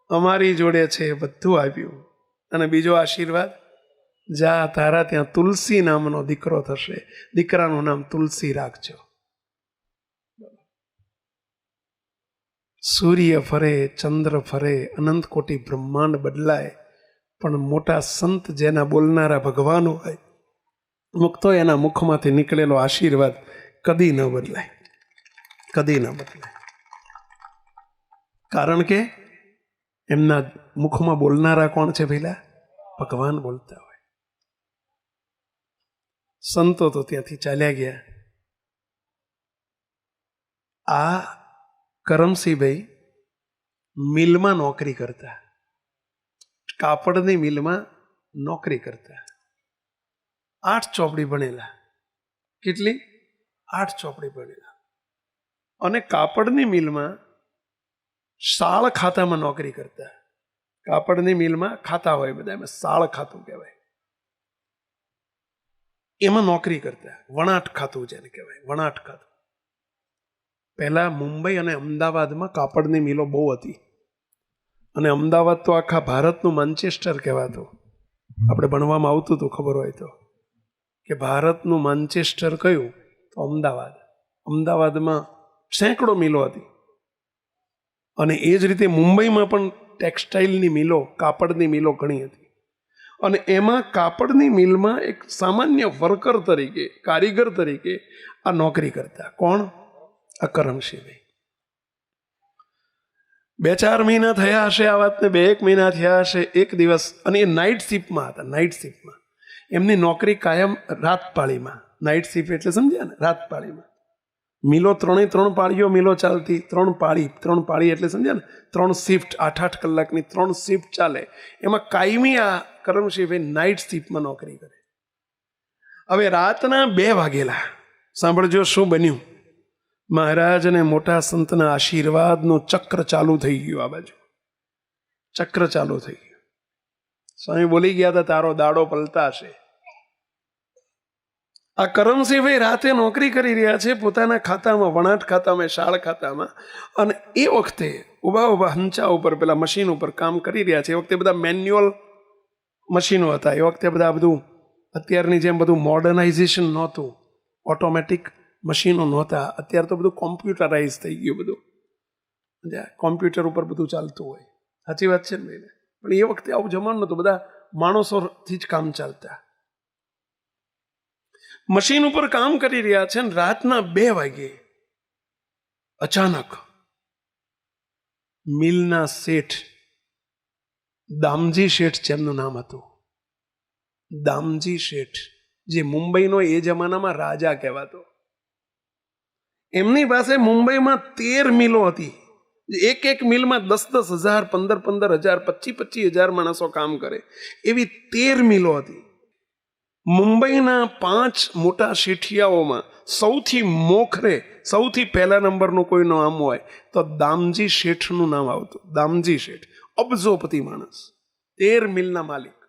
અમારી જોડે છે બધું આપ્યું. અને બીજો આશીર્વાદ, જા તારા ત્યાં તુલસી નામનો દીકરો થશે, દીકરાનું નામ તુલસી રાખજો. સૂર્ય ફરે, ચંદ્ર ફરે, અનંત કોટી બ્રહ્માંડ બદલાય, પણ મોટા સંત જેના બોલનારા ભગવાન હોય, મુક્તો એના મુખમાંથી નીકળેલો આશીર્વાદ કદી ન બદલાય, કદી ન બદલાય. કારણ કે એમના મુખમાં બોલનારા કોણ છે? પહેલા ભગવાન બોલતા હોય. સંતો તો ત્યાંથી ચાલ્યા ગયા. આ કરમસિંહભાઈ મિલમાં નોકરી કરતા, કાપડની મિલમાં નોકરી કરતા. 8 ચોપડી ભણેલા. કેટલી? 8 ચોપડી ભણેલા. અને કાપડની મિલમાં શાળ ખાતામાં નોકરી કરતા. કાપડની મિલમાં ખાતા હોય બધા, એમાં શાળ ખાતું કહેવાય. એમાં નોકરી કરતા. વણાટ ખાતું જેને કહેવાય, વણાટ ખાતું. પહેલાં મુંબઈ અને અમદાવાદમાં કાપડની મિલો બહુ હતી, અને અમદાવાદ તો આખા ભારતનું માન્ચેસ્ટર કહેવાતું. આપણે ભણવામાં આવતું હતું, ખબર હોય તો, કે ભારતનું માન્ચેસ્ટર કયું? તો અમદાવાદ. અમદાવાદમાં સેંકડો મિલો હતી. અને એ જ રીતે મુંબઈમાં પણ ટેક્સટાઇલની મિલો, કાપડની મિલો ઘણી હતી. અને એમાં કાપડની મિલમાં એક સામાન્ય વર્કર તરીકે, કારીગર તરીકે આ નોકરી કરતા. કોણ? આ કરમસિંહભાઈ. 2-4 મહિના થયા હશે આ વાતને, 2-1 મહિના થયા હશે. એક દિવસ, અને એ નાઇટ શિફ્ટમાં હતા. નાઇટ શિફ્ટમાં એમની નોકરી કાયમ રાત પાળીમાં. નાઇટ શિફ્ટ એટલે સમજ્યા ને? રાત પાળીમાં. મિલો 3 પાળીઓ મિલો ચાલતી. 3 પાળી એટલે સમજ્યા ને? 3 શિફ્ટ, 8-8 કલાકની 3 શિફ્ટ ચાલે. એમાં કાયમી આ કરમસિંહભાઈ નાઇટ શિફ્ટમાં નોકરી કરે. હવે રાતના 2 વાગેલા. સાંભળજો શું બન્યું. મહારાજ અને મોટા સંતના આશીર્વાદનું ચક્ર ચાલુ થઈ ગયું. આ બાજુ ચક્ર ચાલુ થઈ ગયું. સ્વામી બોલી ગયા હતા, તારો દાડો પલતાશે. આ કરમસિંહભાઈ રાતે નોકરી કરી રહ્યા છે પોતાના ખાતામાં, વણાટ ખાતામાં, શાળ ખાતામાં. અને એ વખતે ઊભા હંચા ઉપર, પેલા મશીન ઉપર કામ કરી રહ્યા છે. એ વખતે બધા મેન્યુઅલ મશીનો હતા. એ વખતે બધા બધું અત્યારની જેમ બધું મોડર્નાઇઝેશન નહોતું, ઓટોમેટિક મશીનો નહોતા. અત્યારે તો બધું કોમ્પ્યુટરાઇઝ થઈ ગયું. બધું કોમ્પ્યુટર ઉપર બધું ચાલતું હોય. સાચી વાત છે ને? પણ એ વખતે આવું જમાનું નહોતું. બધા માણસોથી જ કામ ચાલતા. મશીન ઉપર કામ કરી રહ્યા છે. રાતના 2 વાગે અચાનક મિલના શેઠ, દામજી શેઠ જેમનું નામ હતું, દામજી શેઠ, જે મુંબઈનો એ જમાનામાં રાજા કહેવાતો. એમની પાસે મુંબઈમાં 13 મિલો હતી. એક મિલમાં 10-10 હજાર, 15-15 હજાર, 25-25 હજાર માણસો કામ કરે. એવી 13 મિલો હતી. મુંબઈના 5 મોટા શેઠિયાઓમાં સૌથી મોખરે, સૌથી પહેલા નંબરનું કોઈ નામ હોય તો દામજી શેઠનું નામ આવતું. દામજી શેઠ અબજોપતિ માણસ, 13 મિલના માલિક.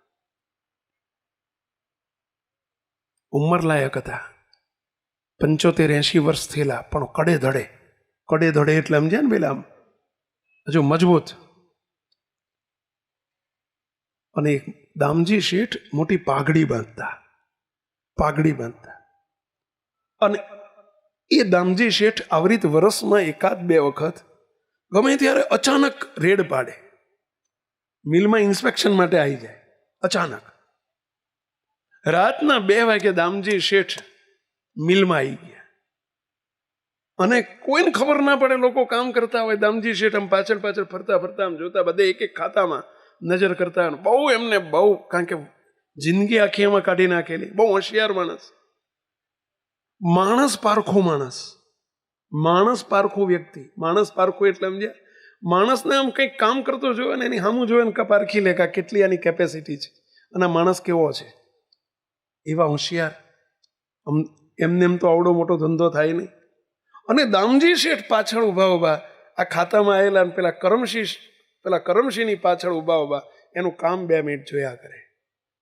ઉંમરલાયક હતા, 75-80 વર્ષ થયેલા, પણ કડે ધડે એટલે સમજ્યા ને પેલા, આમ હજુ મજબૂત. અને દામજી શેઠ મોટી પાઘડી બાંધતા. અને એ દામજી શેઠ આવરીત વર્ષમાં 1-2 વખત ગમે ત્યારે અચાનક રેડ પાડે, મિલમાં ઇન્સ્પેક્શન માટે આવી જાય. અચાનક રાતના 2 વાગે દામજી શેઠ મિલમાં આવી ગયા. અને કોઈને ખબર ના પડે, લોકો કામ કરતા હોય. દામજી શેઠ આમ પાછળ ફરતા આમ જોતા, બધે એક ખાતામાં નજર કરતા. બહુ એમને બહુ, કારણ કે જિંદગી આખી એમાં કાઢી નાખેલી. બહુ હોશિયાર માણસ, માણસ પારખો વ્યક્તિ. માણસ પારખો એટલે સમજ્યા? માણસને આમ કંઈક કામ કરતો જોવે ને એની સામું જોવે ને પારખી લે કે કેટલી આની કેપેસિટી છે અને માણસ કેવો છે. એવા હોશિયાર. એમ તો આવડો મોટો ધંધો થાય નહીં. અને દામજી શેઠ પાછળ ઊભા આ ખાતામાં આવેલા પેલા કરમસિંહની પાછળ ઊભા એનું કામ 2 મિનિટ જોયા કરે.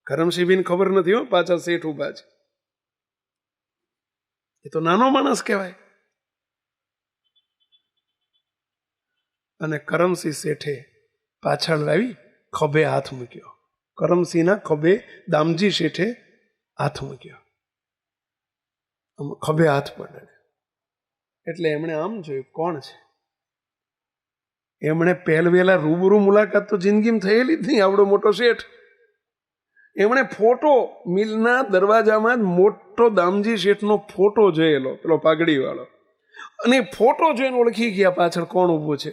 કરમસિંહભાઈને ખબર નથી હો પાછળ શેઠ ઊભા છે. એ તો નાનો માણસ કહેવાય. અને કરમસિંહ શેઠે પાછળ આવી ખભે હાથ મૂક્યો. કરમસિંહના ખભે દામજી શેઠે હાથ મૂક્યો. ખભે હાથ પડાડ્યો. એટલે એમણે આમ જોયું કોણ છે. એમણે પહેલવેલા રૂબરૂ મુલાકાત તો જિંદગીમાં થયેલી જ નહીં. આવડો મોટો શેઠ. એમણે ફોટો, મિલના દરવાજામાં જ મોટો દામજી શેઠનો ફોટો જોયેલો, પેલો પાઘડી વાળો. અને ફોટો જોઈને ઓળખી ગયા પાછળ કોણ ઊભો છે.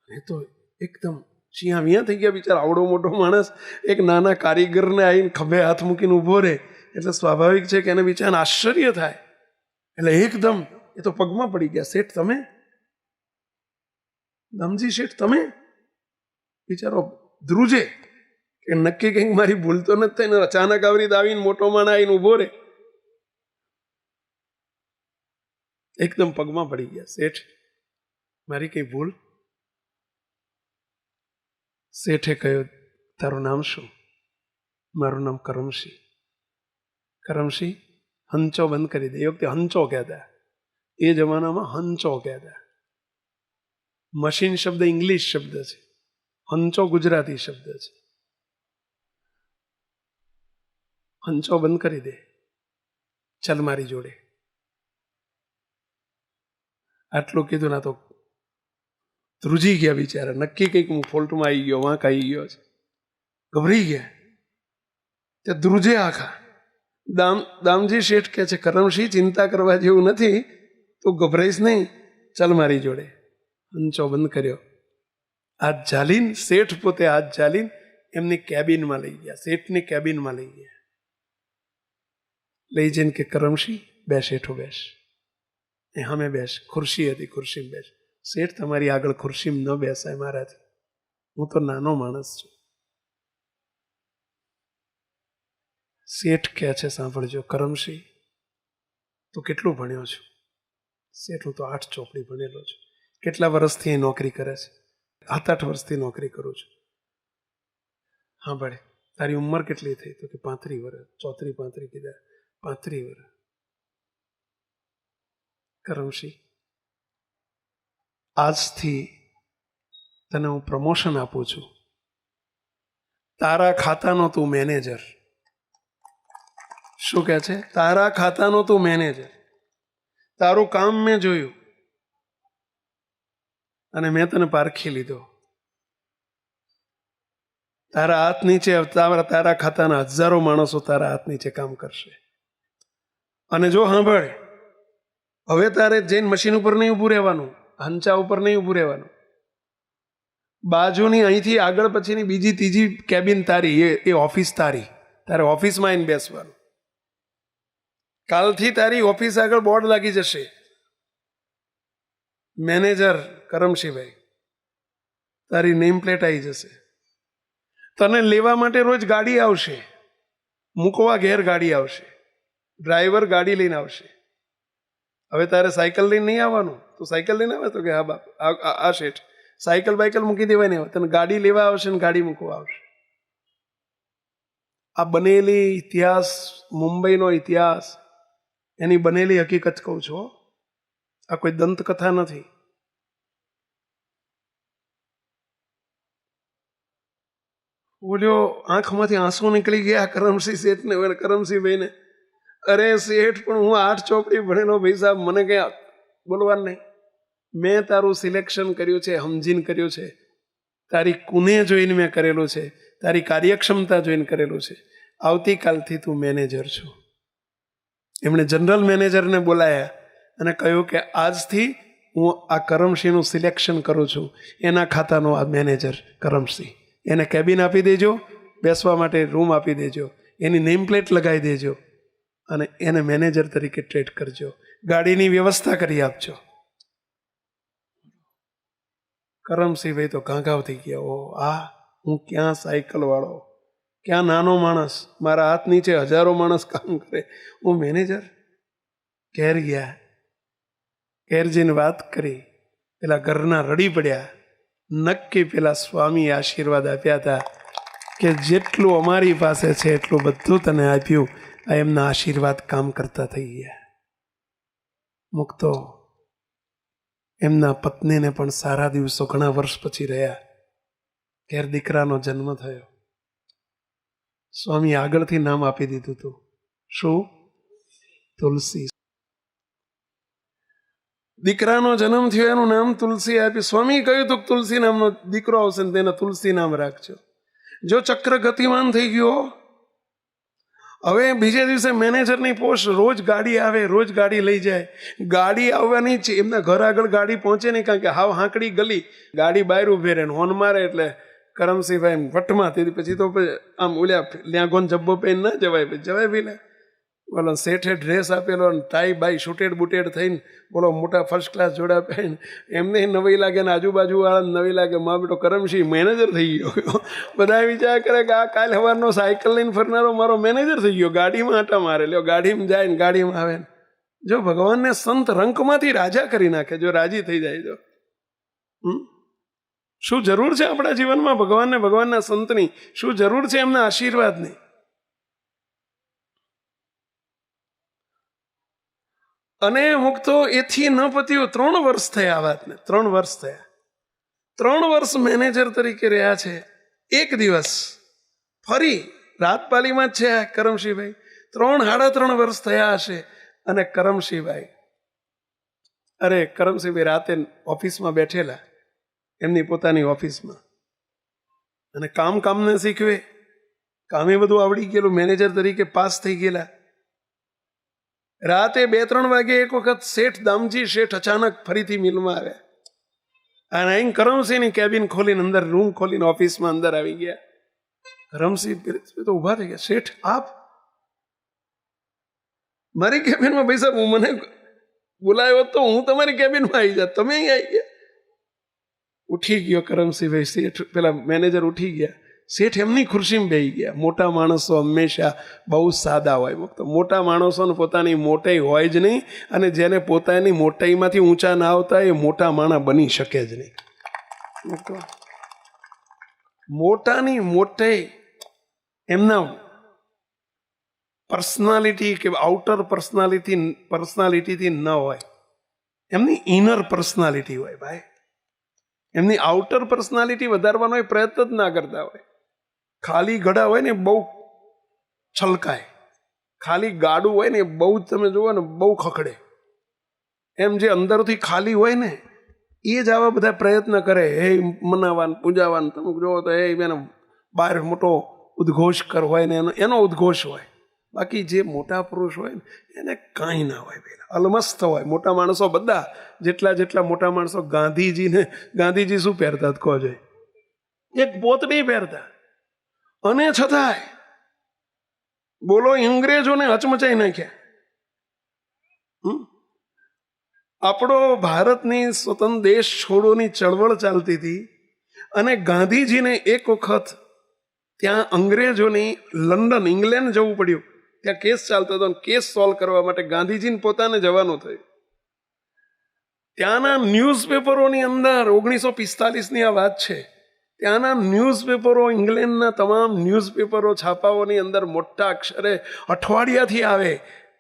એ તો એકદમ ચિયા થઈ ગયા બિચારા. આવડો મોટો માણસ એક નાના કારીગરને આવીને ખભે હાથ મૂકીને ઊભો રહે એટલે સ્વાભાવિક છે કે એને બિચારાને આશ્ચર્ય થાય. એટલે એકદમ એ તો પગમાં પડી ગયા. શેઠ તમે? દામજી શેઠ તમે? બિચારો ધ્રુજે કે નક્કી કંઈક મારી ભૂલ તો નથી થઈ ને. અચાનક આવીને મોટો માણસ આવીને ઊભો રહે. એકદમ પગમાં પડી ગયા. શેઠ મારી કઈ ભૂલ? શેઠે કહ્યું, તારું નામ શું? મારું નામ કરમસિંહ. કરમસિંહ, હંચો બંધ કરી દે. એ વખતે હંચો કહેતા. એ જમાનામાં હંચો કહેતા. મશીન શબ્દ ઇંગ્લિશ શબ્દ છે, હંચો ગુજરાતી શબ્દ છે. હંચો બંધ કરી દે, ચાલ મારી જોડે. આટલું કીધું ના તો ધ્રુજી ગયા બિચારા. નક્કી કંઈક હું ફોલ્ટમાં આવી ગયો, વાંક આવી ગયો છે. ગભરાઈ ગયા, તે ધ્રુજે આખા. દામજી શેઠ કહે છે, કરમસિંહ ચિંતા કરવા જેવું નથી, તું ગભરાઈશ નહીં, ચાલ મારી જોડે. હંચો બંધ કર્યો. હાથ ઝાલીને શેઠ પોતે હાથ ઝાલીને એમની કેબિનમાં લઈ ગયા, શેઠની કેબિનમાં લઈ ગયા. લઈ જઈને કે કરમસિંહ બેસ, હેઠો બેસ. એ સામે બેસ. ખુરશી હતી, ખુરશીમાં બેસ. શેઠ તમારી આગળ ખુરશીમાં ન બેસાય મારાથી, હું તો નાનો માણસ છું. શેઠ કહે છે, સાંભળજો કરમસિંહ, તું કેટલું ભણ્યો છું? શેઠ, હું તો 8 ચોપડી ભણેલો છું. કેટલા વર્ષથી એ નોકરી કરે છે? 7-8 વર્ષથી નોકરી કરું છું. હા ભણે, તારી ઉંમર કેટલી થઈ? તો કે 35 વર્ષ. 34-35 કીધા. 35 વર્ષ. કરમસિંહ, આજથી તને હું પ્રમોશન આપું છું. તારા ખાતાનો તું મેનેજર. શું કહે છે? તારા ખાતાનો તું મેનેજર. તારું કામ મેં જોયું અને મેં તને પારખી લીધો. તારા હાથ નીચે તારા ખાતાના 1000 માણસો તારા હાથ નીચે કામ કરશે. અને જો સાંભળ, હવે તારે જઈને મશીન ઉપર નહીં ઊભું રહેવાનું, હંચા ઉપર નહીં ઊભું રહેવાનું. બાજુની અહીંથી આગળ પછીની બીજી ત્રીજી કેબિન તારી, એ ઓફિસ તારી. તારે ઓફિસમાં આવીને બેસવાનું. કાલથી તારી ઓફિસ આગળ બોર્ડ લાગી જશે, મેનેજર કરમસિંહભાઈ. તારી નેમ પ્લેટ આવી જશે. તને લેવા માટે રોજ ગાડી આવશે, મૂકવા ઘેર ગાડી આવશે, ડ્રાઈવર ગાડી લઈને આવશે. હવે તારે સાયકલ લઈને નહીં આવવાનું. તો સાયકલ લઈને આવે તો કે હા બાપ, આ શેઠ સાયકલ બાયકલ મૂકી દેવાય નહીં. તને ગાડી લેવા આવશે ને ગાડી મૂકવા આવશે. આ બનેલી ઇતિહાસ, મુંબઈનો ઇતિહાસ, એની બનેલી હકીકત કહું છું. આ કોઈ દંતકથા નથી. બોલ્યો, આંખમાંથી આંસુ નીકળી ગયા કરમસિંહ શેઠને, કરમસિંહભાઈને. અરે શેઠ, પણ હું 8 ચોપડી ભણેલો ભાઈ સાહેબ, મને ક્યાં બોલવાનું નહીં. મેં તારું સિલેક્શન કર્યું છે, સમજીને કર્યું છે. તારી કુને જોઈને મેં કરેલું છે, તારી કાર્યક્ષમતા જોઈને કરેલું છે. આવતીકાલથી તું મેનેજર છો. એમણે જનરલ મેનેજરને બોલાયા અને કહ્યું કે આજથી હું આ કરમસિંહનું સિલેક્શન કરું છું. એના ખાતાનો આ મેનેજર કરમસિંહ. એને કેબિન આપી દેજો, બેસવા માટે રૂમ આપી દેજો, એની નેમ પ્લેટ લગાવી દેજો અને એને મેનેજર તરીકે ટ્રીટ કરજો. ગાડીની વ્યવસ્થા કરી આપજો. કરમસિંહભાઈ તો ઘાંઘાવ થઈ ગયા. ઓ આ હું ક્યાં સાયકલ વાળો, ક્યાં નાનો માણસ, મારા હાથ નીચે 1000 માણસ કામ કરે, હું મેનેજર. ઘેર ગયા. ઘેર જઈને વાત કરી. પેલા ઘરના રડી પડ્યા. નક્કી પેલા સ્વામી આશીર્વાદ આપ્યા હતા કે જેટલું અમારી પાસે છે એટલું બધું તને આપ્યું. આ એમના આશીર્વાદ કામ કરતા થઈ ગયા. મુક્તો એમના પત્નીને પણ સારા દિવસો ઘણા વર્ષ પછી રહ્યા. ઘેર દીકરાનો જન્મ થયો. સ્વામી આગળથી નામ આપી દીધું હતું. શું? તુલસી. દીકરાનો જન્મ થયો, એનું નામ તુલસી આપ્યું. સ્વામી કહ્યું તું તુલસી નામનો દીકરો આવશે ને તેને તુલસી નામ રાખજો. જો ચક્ર ગતિમાન થઈ ગયો. હવે બીજે દિવસે મેનેજરની પોસ્ટ, રોજ ગાડી આવે, રોજ ગાડી લઈ જાય. ગાડી આવવાની છે, એમના ઘર આગળ ગાડી પહોંચે નહીં, કારણ કે હાવ હાંકડી ગલી. ગાડી બહાર ઉભે રહે, હોર્ન મારે એટલે કરમસિંહભાઈ વટમાં. તેથી પછી તો આમ ઓલ્યા લ્યાગોન જબ્બો પહેરીને ના જવાય, જવાય બી ને. બોલો શેઠે ડ્રેસ આપેલો, ટાઈ બાઈ શૂટેડ બુટેડ થઈને, બોલો મોટા ફર્સ્ટ ક્લાસ જોડા પહેરીને, એમને નવી લાગે ને આજુબાજુ વાળા નવી લાગે. માં બેટો કરમસિંહ મેનેજર થઈ ગયો. બધા વિચાર કરે કે આ કાલ સવારનો સાયકલ લઈને ફરનારો મારો મેનેજર થઈ ગયો. ગાડીમાં આટા મારે લ્યો, ગાડીમાં જાય ને ગાડીમાં આવે ને. જો ભગવાનને સંત રંકમાંથી રાજા કરી નાખે, જો રાજી થઈ જાય તો. શું જરૂર છે આપણા જીવનમાં ભગવાનને, ભગવાનના સંતની શું જરૂર છે? એમના આશીર્વાદની. અને અમુક તો એથી ન પત્યું, 3 વર્ષ થયા આ વાતને, 3 વર્ષ થયા. 3 વર્ષ મેનેજર તરીકે રહ્યા છે. એક દિવસ ફરી રાતપાલીમાં જ છે કરમશીભાઈ, 3-3.5 વર્ષ થયા હશે. અને કરમશીભાઈ, અરે કરમશીભાઈ રાતે ઓફિસમાં બેઠેલા, એમની પોતાની ઓફિસમાં, અને કામને શીખવે, કામે બધું આવડી ગયેલું, મેનેજર તરીકે પાસ થઈ ગયેલા. રાતે 2-3 વાગે એક વખત શેઠ દામજી શેઠ અચાનક ફરીથી મિલમાં આવ્યા, અને અહીં કરમસિંહની કેબિન ખોલીને અંદર રૂમ ખોલીને ઓફિસમાં અંદર આવી ગયા. કરમસિંહ તો ઉભા થઈ ગયા. શેઠ આપ મારી કેબિનમાં? ભાઈ સાહેબ, હું મને બોલાયો તો હું તમારી કેબિનમાં આવી જાત, તમે અહીં આવી ગયા. ઉઠી ગયો કરમસિંહભાઈ. શેઠ પેલા મેનેજર ઉઠી ગયા. શેઠ એમની ખુરશીમાં બેસી ગયા. મોટા માણસો હંમેશા બહુ સાદા હોય. મોટા માણસોને પોતાની મોટાઈ હોય જ નહીં, અને જેને પોતાની મોટાઈમાંથી ઊંચા ના આવતા એ મોટા માણસ બની શકે જ નહીં. મોટાની મોટાઈ એમના પર્સનાલિટી કે આઉટર પર્સનાલિટીથી ન હોય, એમની ઇનર પર્સનાલિટી હોય ભાઈ. એમની આઉટર પર્સનાલિટી વધારવાનો એ પ્રયત્ન જ ના કરતા હોય. ખાલી ગળા હોય ને બહુ છલકાય, ખાલી ગાડું હોય ને બહુ તમે જુઓ ને બહુ ખખડે. એમ જે અંદરથી ખાલી હોય ને એ જ આવા બધા પ્રયત્ન કરે, હે મનાવાન પૂજાવાન. તમે જુઓ તો એનો બહાર મોટો ઉદ્ઘોષ કર હોય ને એનો ઉદ્ઘોષ હોય. બાકી જે મોટા પુરુષ હોય ને એને કાંઈ ના હોય, પેલા અલમસ્ત હોય. મોટા માણસો બધા જેટલા મોટા માણસો, ગાંધીજી શું પહેરતા કહો જોઈએ? એક પોત નહીં પહેરતા. અને છતાંય બોલો, અંગ્રેજોને હચમચાઈ નાખ્યા. આપણો ભારતની સ્વતંત્ર દેશ છોડોની ચળવળ ચાલતી હતી, અને ગાંધીજીને એક વખત ત્યાં અંગ્રેજોની લંડન, ઇંગ્લેન્ડ જવું પડ્યું. ત્યાં કેસ ચાલતો હતો, કેસ સોલ્વ કરવા માટે ગાંધીજીને પોતાને જવાનું થયું. ત્યાંના ન્યૂઝપેપરોની અંદર 1945ની આ વાત છે. ત્યાંના ન્યૂઝપેપરો, ઇંગ્લેન્ડના તમામ ન્યૂઝપેપરો છાપાઓની અંદર મોટા અક્ષરે અઠવાડિયાથી આવે,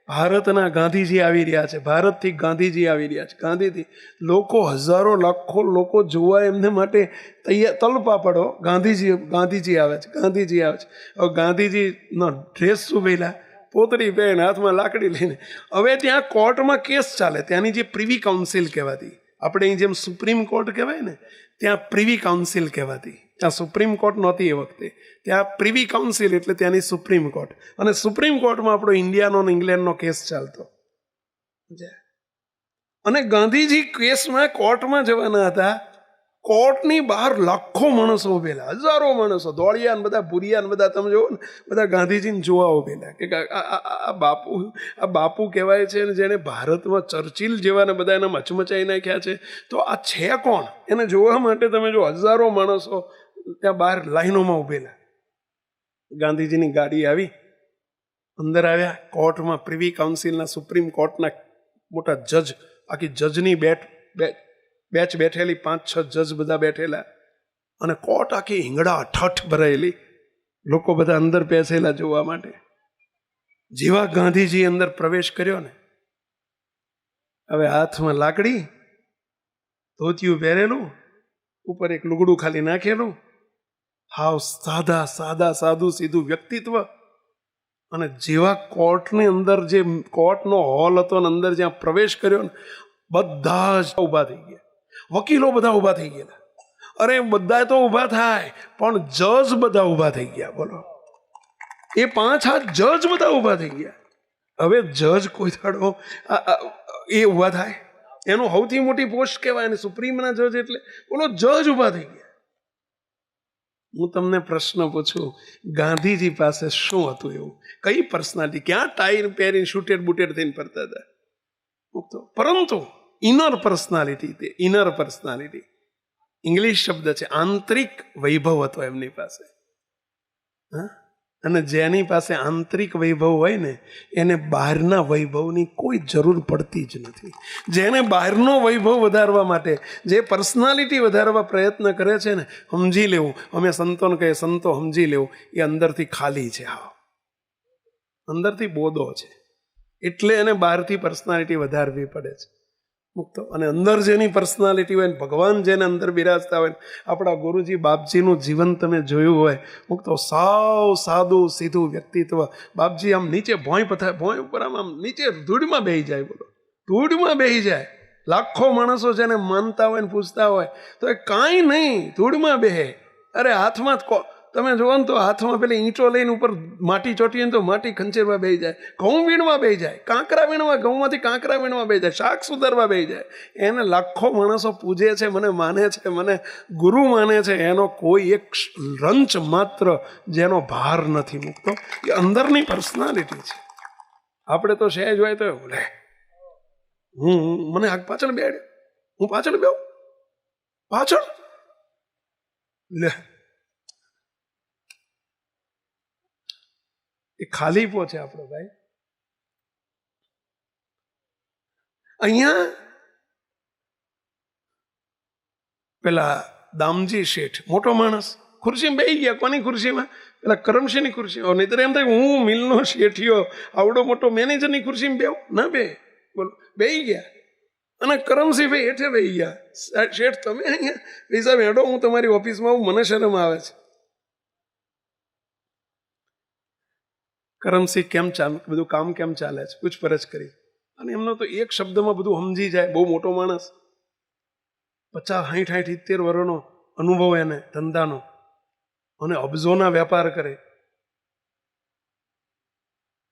ભારતના ગાંધીજી આવી રહ્યા છે, ભારતથી ગાંધીજી આવી રહ્યા છે. ગાંધીથી લોકો, હજારો લાખો લોકો જોવા એમને માટે તૈયાર, તલપાપડો. ગાંધીજી આવે છે, ગાંધીજી આવે છે. હવે ગાંધીજીનો ડ્રેસ શું પહેલા? પોતરી પહેરીને, હાથમાં લાકડી લઈને. હવે ત્યાં કોર્ટમાં કેસ ચાલે. ત્યાંની જે પ્રિવી કાઉન્સિલ કહેવાતી, આપણે અહીં જેમ સુપ્રીમ કોર્ટ કહેવાય ને, ત્યાં પ્રિવી કાઉન્સિલ કહેવાતી. ત્યાં સુપ્રીમ કોર્ટ નહોતી એ વખતે, ત્યાં પ્રિવી કાઉન્સિલ એટલે ત્યાંની સુપ્રીમ કોર્ટ. અને સુપ્રીમ કોર્ટમાં આપણો ઇન્ડિયાનો અને ઇંગ્લેન્ડનો કેસ ચાલતો. અને ગાંધીજી કેસમાં કોર્ટમાં જવાના હતા. કોર્ટની બહાર લાખો માણસો ઉભેલા, હજારો માણસો, દોડિયાન બધા, ભૂરિયાન બધા, તમે જુઓ ને બધા ગાંધીજીને જોવા ઉભેલા. કે આ બાપુ કહેવાય છે, જેને ભારતમાં ચર્ચિલ જેવાને બધા એને મચમચાઈ નાખ્યા છે. તો આ છે કોણ? એને જોવા માટે તમે જો હજારો માણસો ત્યાં બહાર લાઈનોમાં ઉભેલા. ગાંધીજીની ગાડી આવી, અંદર આવ્યા. કોર્ટમાં પ્રિવી કાઉન્સિલના, સુપ્રીમ કોર્ટના મોટા જજ, આખી જજની બેચ બેઠેલી, 5-6 જજ બધા બેઠેલા. અને કોર્ટ આખી હિંગડા ઠઠ ભરાયેલી, લોકો બધા અંદર બેસેલા જોવા માટે. જેવા ગાંધીજી અંદર પ્રવેશ કર્યો ને, હવે હાથમાં લાકડી, ધોતિયું પહેરેલું, ઉપર એક લુગડું ખાલી નાખેલું, હાવ સાદું સીધું વ્યક્તિત્વ. અને જેવા કોર્ટની અંદર, જે કોર્ટનો હોલ હતો ને, અંદર જ્યાં પ્રવેશ કર્યો ને, બધા જ ઊભા થઈ ગયા. વકીલો બધા ઊભા થઈ ગયેલા. અરે બધા તો ઊભા થાય, પણ જજ બધા ઊભા થઈ ગયા. બોલો, એ 5 જજ બધા ઊભા થઈ ગયા. હવે જજ કોઈ દાડો એ ઊભા થાય? એનું સૌથી મોટી પોસ્ટ કહેવાય ને, સુપ્રીમના જજ એટલે. બોલો, જજ ઊભા થઈ ગયા. હું તમને પ્રશ્ન પૂછું, ગાંધીજી પાસે શું હતું એવું? કઈ પર્સનાલિટી? ક્યાં ટાઈ પહેરીને શૂટેડ બુટેડ થઈને ફરતા હતા? પરંતુ ઇનર પર્સનાલિટી, તે ઇનર પર્સનાલિટી, ઇંગ્લિશ શબ્દ છે, આંતરિક વૈભવ હતો એમની પાસે. અને જેની પાસે આંતરિક વૈભવ હોય ને, એને બહારના વૈભવની કોઈ જરૂર પડતી જ નથી. જેને બહારનો વૈભવ વધારવા માટે, જે પર્સનાલિટી વધારવા પ્રયત્ન કરે છે ને, સમજી લેવું, અમે સંતોને કહીએ, સંતો સમજી લેવું, એ અંદરથી ખાલી છે. હા, અંદરથી બોધો છે. એટલે એને બહારથી પર્સનાલિટી વધારવી પડે છે મુક્તો. અને અંદર જેની પર્સનાલિટી હોય ને, ભગવાન જેને અંદર બિરાજતા હોય, આપણા ગુરુજી બાપજીનું જીવન તમે જોયું હોય મુક્તો, સાવ સાદું સીધું વ્યક્તિત્વ. બાપજી આમ નીચે ભોંય ઉપર આમ નીચે ધૂળમાં બેહી જાય, બોલો ધૂળમાં બેહી જાય. લાખો માણસો જેને માનતા હોય ને પૂછતા હોય તો એ કાંઈ નહીં, ધૂળમાં બેહે. અરે હાથમાં તમે જોવો ને તો હાથમાં પેલી ઈંટો લઈને ઉપર માટી ચોટીએ ને તો માટી ખંચેરમાં બેહી જાય, ઘઉં વીણવા બેહી જાય, કાંકરા વીણવા, ઘઉંમાંથી કાંકરા વીણવા બેહી જાય, શાક સુધારવા બેહી જાય. એને લાખો માણસો પૂજે છે, મને માને છે, મને ગુરુ માને છે. એનો કોઈ એક રંચ માત્ર જેનો ભાર નથી મુકતો. એ અંદરની પર્સનાલિટી છે. આપણે તો સહેજ હોય તો લે મને આગ પાછળ બેડ, હું પાછળ બેહું, પાછળ લે, એ ખાલી પહોંચે આપણો ભાઈ. અહીંયા પેલા દામજી શેઠ, મોટો માણસ, ખુરશીમાં બેસી ગયા. કોની ખુરશીમાં? પેલા કરમસિંહની ખુરશી. નહીતર એમ થાય હું મિલનો શેઠિયો આવડો મોટો મેનેજરની ખુરશીમાં બેહું ના બે, બોલો બેસી ગયા. અને કરમસિંહ ભાઈ હેઠે બેસી ગયા. શેઠ તમે અહીંયા પૈસા હેડો, હું તમારી ઓફિસમાં આવું, મને શરમ આવે છે. કરમસિંહ કેમ ચાલે, બધું કામ કેમ ચાલે છે પૂછપરછ કરી. અને એમનો તો એક શબ્દમાં બધું સમજી જાય. બહુ મોટો માણસ, 50, 60, 70 વર્ષનો અનુભવ એને ધંધાનો, અને અબજોના વેપાર કરે.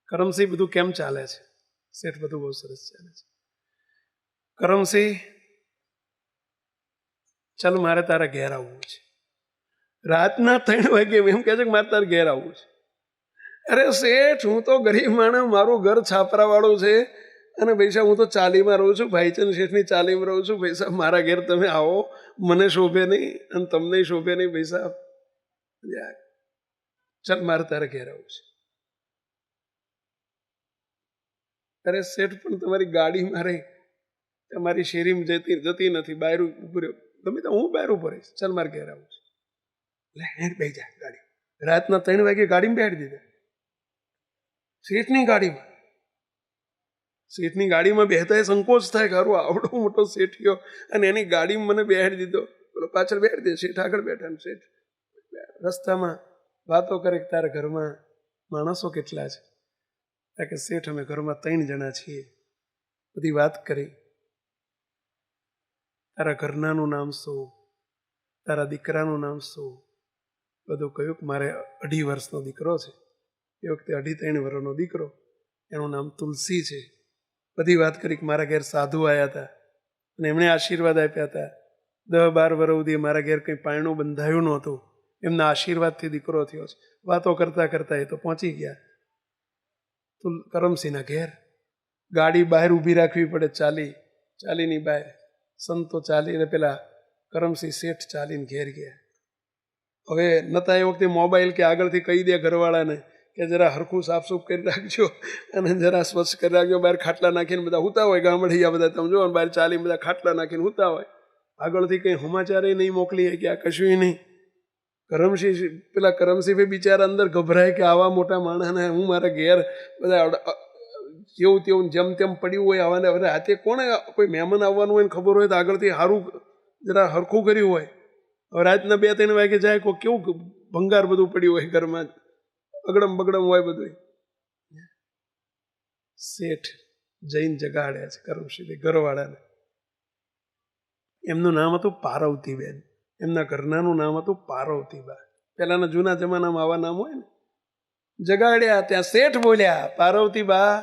કરમસિંહ બધું કેમ ચાલે છે? શેઠ બધું બહુ સરસ ચાલે છે. કરમસિંહ ચાલ મારે તારા ઘેર આવવું છે. રાતના 3 વાગે એમ કહે છે કે મારે તારે ઘેર આવવું છે. અરે શેઠ હું તો ગરીબ માણસ, મારું ઘર છાપરા વાળું છે, અને પૈસા હું તો ચાલીમાં રહું છું, ભાઈચંદ શેઠની ચાલીમાં રહું છું. પૈસા મારા ઘેર તમે આવો, મને શોભે નહીં અને તમને શોભે નહીં. પૈસા ચાલ મારે તારે ઘેર આવવું છે. અરે શેઠ પણ તમારી ગાડી મારે તમારી શેરીમાં જતી નથી, બહાર ઉભું રહ્યો, ગમે તો હું બહાર ઉભો રહીશ, ચાલ મારે ઘેર આવવું છે. એટલે હેઠ બેસી જાય ગાડી. રાતના 3 વાગે ગાડીમાં બેસાડી દીધા. શેઠની ગાડીમાં, શેઠની ગાડીમાં બેહતા એ સંકોચ થાય કે હારું આવડો મોટો શેઠિયો અને એની ગાડીમાં મને બેસાડી દીધો. બોલો પાછળ બેસાડી દે. શેઠ આગળ બેઠા ને શેઠ રસ્તામાં વાતો કરે કે તારા ઘરમાં માણસો કેટલા છે? કે શેઠ અમે ઘરમાં 3 જણા છીએ. બધી વાત કરી. તારા ઘરનાનું નામ શું, તારા દીકરાનું નામ શું, બધું કહ્યું. કે મારે 2.5 વર્ષનો દીકરો છે. એ વખતે 2.5-3 વર્ષનો દીકરો, એનું નામ તુલસી છે. બધી વાત કરી. કે મારા ઘેર સાધુ આવ્યા હતા અને એમણે આશીર્વાદ આપ્યા હતા. 10-12 વર્ષ સુધી મારા ઘેર કંઈ પારણું બંધાયું નહોતું, એમના આશીર્વાદથી દીકરો થયો છે. વાતો કરતા કરતા એ તો પહોંચી ગયા કરમસિંહના ઘેર. ગાડી બહાર ઊભી રાખવી પડે, ચાલીની બહાર. સંતો ચાલીને પેલા કરમસિંહ શેઠ ચાલીને ઘેર ગયા. હવે નતા એ વખતે મોબાઈલ કે આગળથી કહી દે ઘરવાળાને કે જરા હરખું સાફસૂફ કરી રાખજો અને જરા સ્વચ્છ કરી રાખજો. બહાર ખાટલા નાખીને બધા હુતા હોય, ગામડિયા બધા તમે જો બહાર ચાલીને બધા ખાટલા નાખીને હુતા હોય. આગળથી કંઈ સમાચારે નહીં મોકલીએ કે આ કશું નહીં. કરમસિંહ બિચારા અંદર ગભરાય કે આવા મોટા માણસને હું મારા ઘેર બધા જેવું તેવું જેમ તેમ પડ્યું હોય. આવાને હવે હાથે કોણે કોઈ મહેમાન આવવાનું હોય ને ખબર હોય તો આગળથી સારું જરા હરખું કર્યું હોય. હવે રાતના 2-3 વાગે જાય, કોઈ કેવું ભંગાર બધું પડ્યું હોય ઘરમાં, અગડમ બગડમ હોય બધું. શેઠ જૈન જગાડ્યા છે કરમસિંહ ઘરવાળાને. એમનું નામ હતું પાર્વતીબેન. એમના ઘરનાનું નામ હતું પાર્વતીબા. પહેલાના જૂના જમાનામાં આવા નામ હોય ને. જગાડ્યા. ત્યાં શેઠ બોલ્યા, પાર્વતીબા,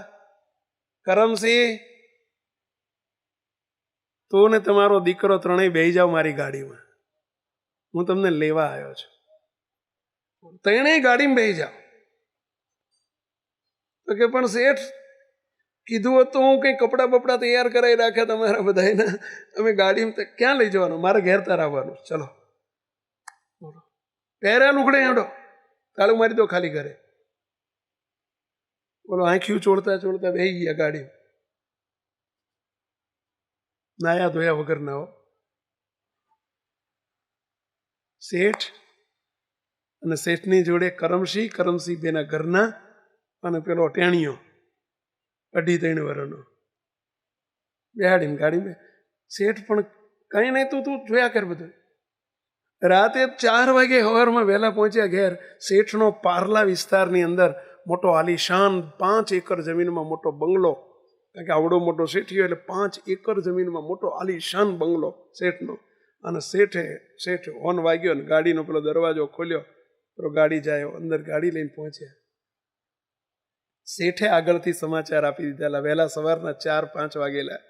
કરમસિંહ તું ને તમારો દીકરો 3 બેસી જાઓ મારી ગાડીમાં, હું તમને લેવા આવ્યો છું. 3 ગાડીમાં બેસી જાઓ. તો કે પણ શેઠ કીધું હતું હું કંઈ કપડાં બપડા તૈયાર કરાવી રાખ્યા તમારા બધાના, અમે ગાડીમાં ક્યાં લઈ જવાનું? મારે ઘેર તાર આવવાનું. ચલો પહેર્યા લુગડે હેડો, તાળું મારી દો ખાલી ઘરે. બોલો આંખ્યું ચોળતા ચોળતા બેસી ગયા ગાડી. નાયા ધોયા વગર ના હો. શેઠ અને શેઠની જોડે કરમસિંહ બેના ઘરના અને પેલો ટેણીયો 2.5 વર્ષનો બેહાડીને ગાડીમાં. શેઠ પણ કંઈ નહીં, તું જોયા કર બધું. રાતે 4 વાગે સવારમાં વહેલા પહોંચ્યા ઘેર. શેઠનો પાર્લા વિસ્તારની અંદર મોટો આલીશાન 5 એકર જમીનમાં મોટો બંગલો, કારણ કે આવડો મોટો શેઠિયો એટલે 5 એકર જમીનમાં મોટો આલીશાન બંગલો શેઠનો. અને શેઠ હોર્ન વાગ્યો ને ગાડીનો પેલો દરવાજો ખોલ્યો, તો ગાડી જાય, અંદર ગાડી લઈને પહોંચ્યા. શેઠે આગળથી સમાચાર આપી દીધેલા વહેલા સવારના 4-5 વાગેલા.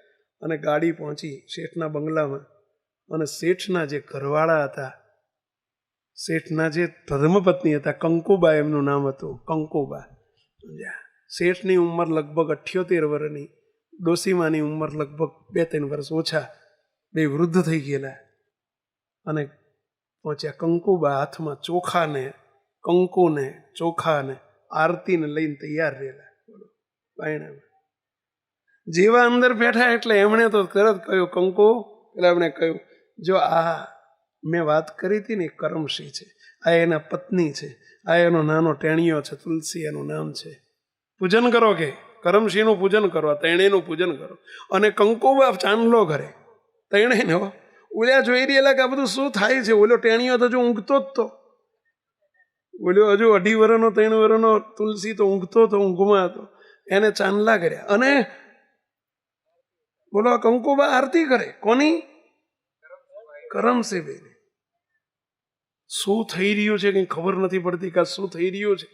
અને ગાડી પહોંચી શેઠના બંગલામાં. અને શેઠના જે ઘરવાળા હતા, શેઠના જે ધર્મપત્ની હતા, કંકુબા એમનું નામ હતું, કંકુબા. શેઠની ઉંમર લગભગ 78 વર્ષની, ડોસીમાની ઉંમર લગભગ 2-3 વર્ષ ઓછા, બે વૃદ્ધ થઈ ગયેલા. અને પહોંચ્યા. કંકુબા હાથમાં ચોખાને, કંકુને, ચોખાને, આરતીને લઈને તૈયાર રહેલા. બોલો, બાયણામાં જેવા અંદર બેઠા એટલે એમણે તો તરત કહ્યું, કંકુ, પેલા એમણે કહ્યું, જો આ મેં વાત કરી હતી ને, કરમશી છે, આ એના પત્ની છે, આ એનો નાનો ટેણીયો છે, તુલસી એનું નામ છે. પૂજન કરો, કે કરમશીનું પૂજન કરો, તૈણેનું પૂજન કરો. અને કંકુબા ચાંદલો કરે તૈણેને. ઓલ્યા જોઈ રહેલા કે આ બધું શું થાય છે. ઓલો ટેણીયો તો જો ઊંઘતો જ તો, ઓલ્યો હજુ 2.5 વર્ષનો 3 વર્ષનો તુલસી તો ઊંઘતો તો, ઊંઘમાં હતો. એને ચાંદલા કર્યા. અને બોલો, કંકુબા આરતી કરે. કોની? કરમશી બેની. શું થઈ રહ્યું છે કઈ ખબર નથી પડતી કે શું થઈ રહ્યું છે.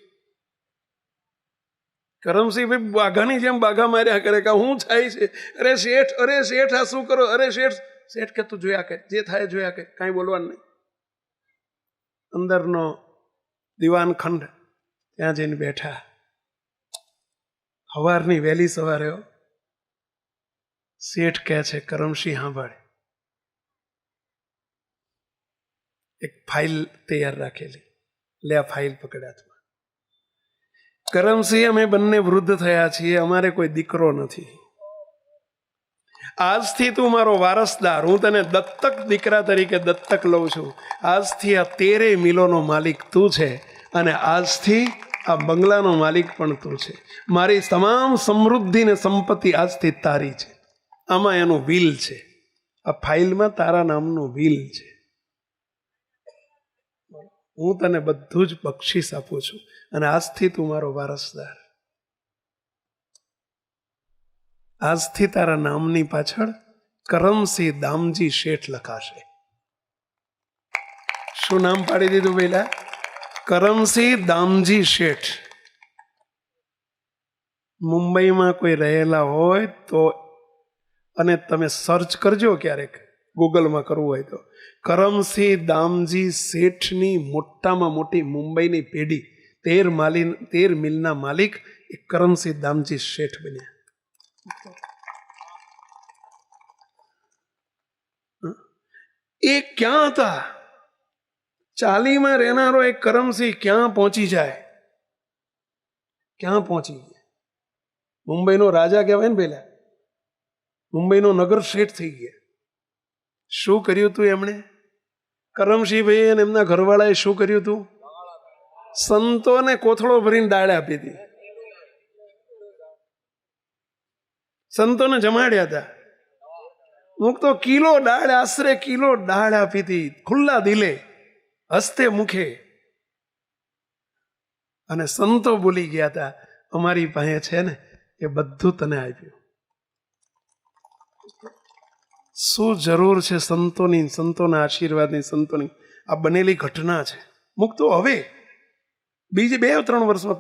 કરમશી ભાઈ બાઘાની જેમ બાઘા માર્યા કરે કે શું થાય છે. અરે શેઠ આ શું કરો? અરે શેઠ કે તું જોયા કર, જે થાય જોયા કર, કાંઈ બોલવાનું નહીં. અંદરનો દિવાન ખંડ ત્યાં જઈને બેઠા. સવારની વહેલી સવારે શેઠ કહે છે, કરમશી સાંભળે, એક ફાઇલ તૈયાર રાખેલી, લે આ ફાઇલ પકડ્યા. કરમશી, અમે બંને વૃદ્ધ થયા છીએ, અમારે કોઈ દીકરો નથી. આજથી તું મારો વારસદાર, હું તને દત્તક દીકરા તરીકે દત્તક લઉં છું. આજથી આ 13 મિલોનો માલિક તું છે, અને આજથી આ બંગલાનો માલિક પણ તું છે. મારી તમામ સમૃદ્ધિ ને સંપત્તિ આજથી તારી છે. આમાં એનું વિલ છે, આ ફાઇલમાં તારા નામનું વિલ છે. હું તને બધું જ બક્ષિસ આપું છું, અને આજથી તું મારો વારસદાર. આજથી તારા નામની પાછળ કરમશી દામજી શેઠ લખાશે. શું નામ પાડી દીધું પહેલા? કરમશી દામજી શેઠ. મુંબઈમાં કોઈ રહેલા હોય તો, અને તમે સર્ચ કરજો ક્યારેક, ગૂગલમાં કરવું હોય તો, કરમશી દામજી શેઠની મોટામાં મોટી મુંબઈની પેઢી, 13 મિલના માલિક એ કરમશી દામજી શેઠ બન્યા. એ ક્યાં હતા? ચાલીમાં રહેનારો એક કરમશી ક્યાં પહોંચી જાય? ક્યાં પહોંચી ગયા? મુંબઈનો રાજા કહેવાય ને પહેલા, મુંબઈનો નગર શેઠ થઈ ગયા. શું કર્યું તું એમણે? કરમશીભાઈ અને એમના ઘરવાળાએ શું કર્યું તું? સંતોને કોથળો ભરીને દાળ આપી હતી, સંતોને જમાડ્યા હતા. અમુક તો કિલો દાળ, આશરે કિલો દાળ આપી હતી, ખુલ્લા દિલે, હસ્તે મુખે. અને સંતો બોલી ગયા હતા, અમારી પાસે છે ને એ બધું તને આપ્યું. શું જરૂર છે સંતોની, સંતોના આશીર્વાદની, સંતોની? આ બનેલી ઘટના છે. મુક્તો હવે બીજી 2-3 વર્ષમાં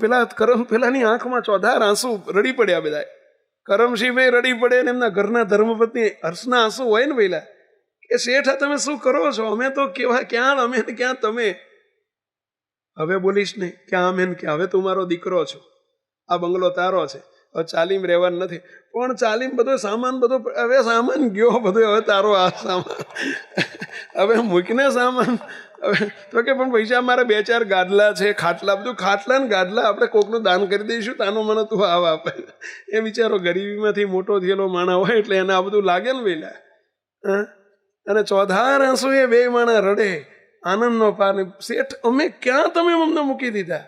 પેલાની આંખમાં ચોધાર આંસુ રડી પડ્યા બધા. કરમશીભાઈ રડી પડે ને એમના ઘરના ધર્મપત્ની હર્ષના આંસુ હોય ને પહેલા કે શેઠ તમે શું કરો છો? અમે તો કેવા, ક્યાં અમે ને ક્યાં તમે. હવે બોલીશ ને ક્યાં અમે ને ક્યાં. હવે તું મારો દીકરો છો, આ બંગલો તારો છે, હવે ચાલીમ રહેવાનું નથી. પણ ચાલીમ બધો સામાન બધો, હવે સામાન ગયો બધો, હવે તારો આ સામાન હવે મૂકીને સામાન. હવે તો કે પણ પૈસા મારા 2-4 ગાદલા છે, ખાટલા, બધું ખાટલા ને ગાદલા આપણે કોકનું દાન કરી દઈશું, તાનો મને તું આવ આપે. એ બિચારો ગરીબીમાંથી મોટો થયેલો માણા હોય એટલે એને આ બધું લાગે ને વેલા. અને ચોધાર આંસુ એ 2 માણા રડે, આનંદનો પાર. શેઠ અમે ક્યાં તમે અમને મૂકી દીધા?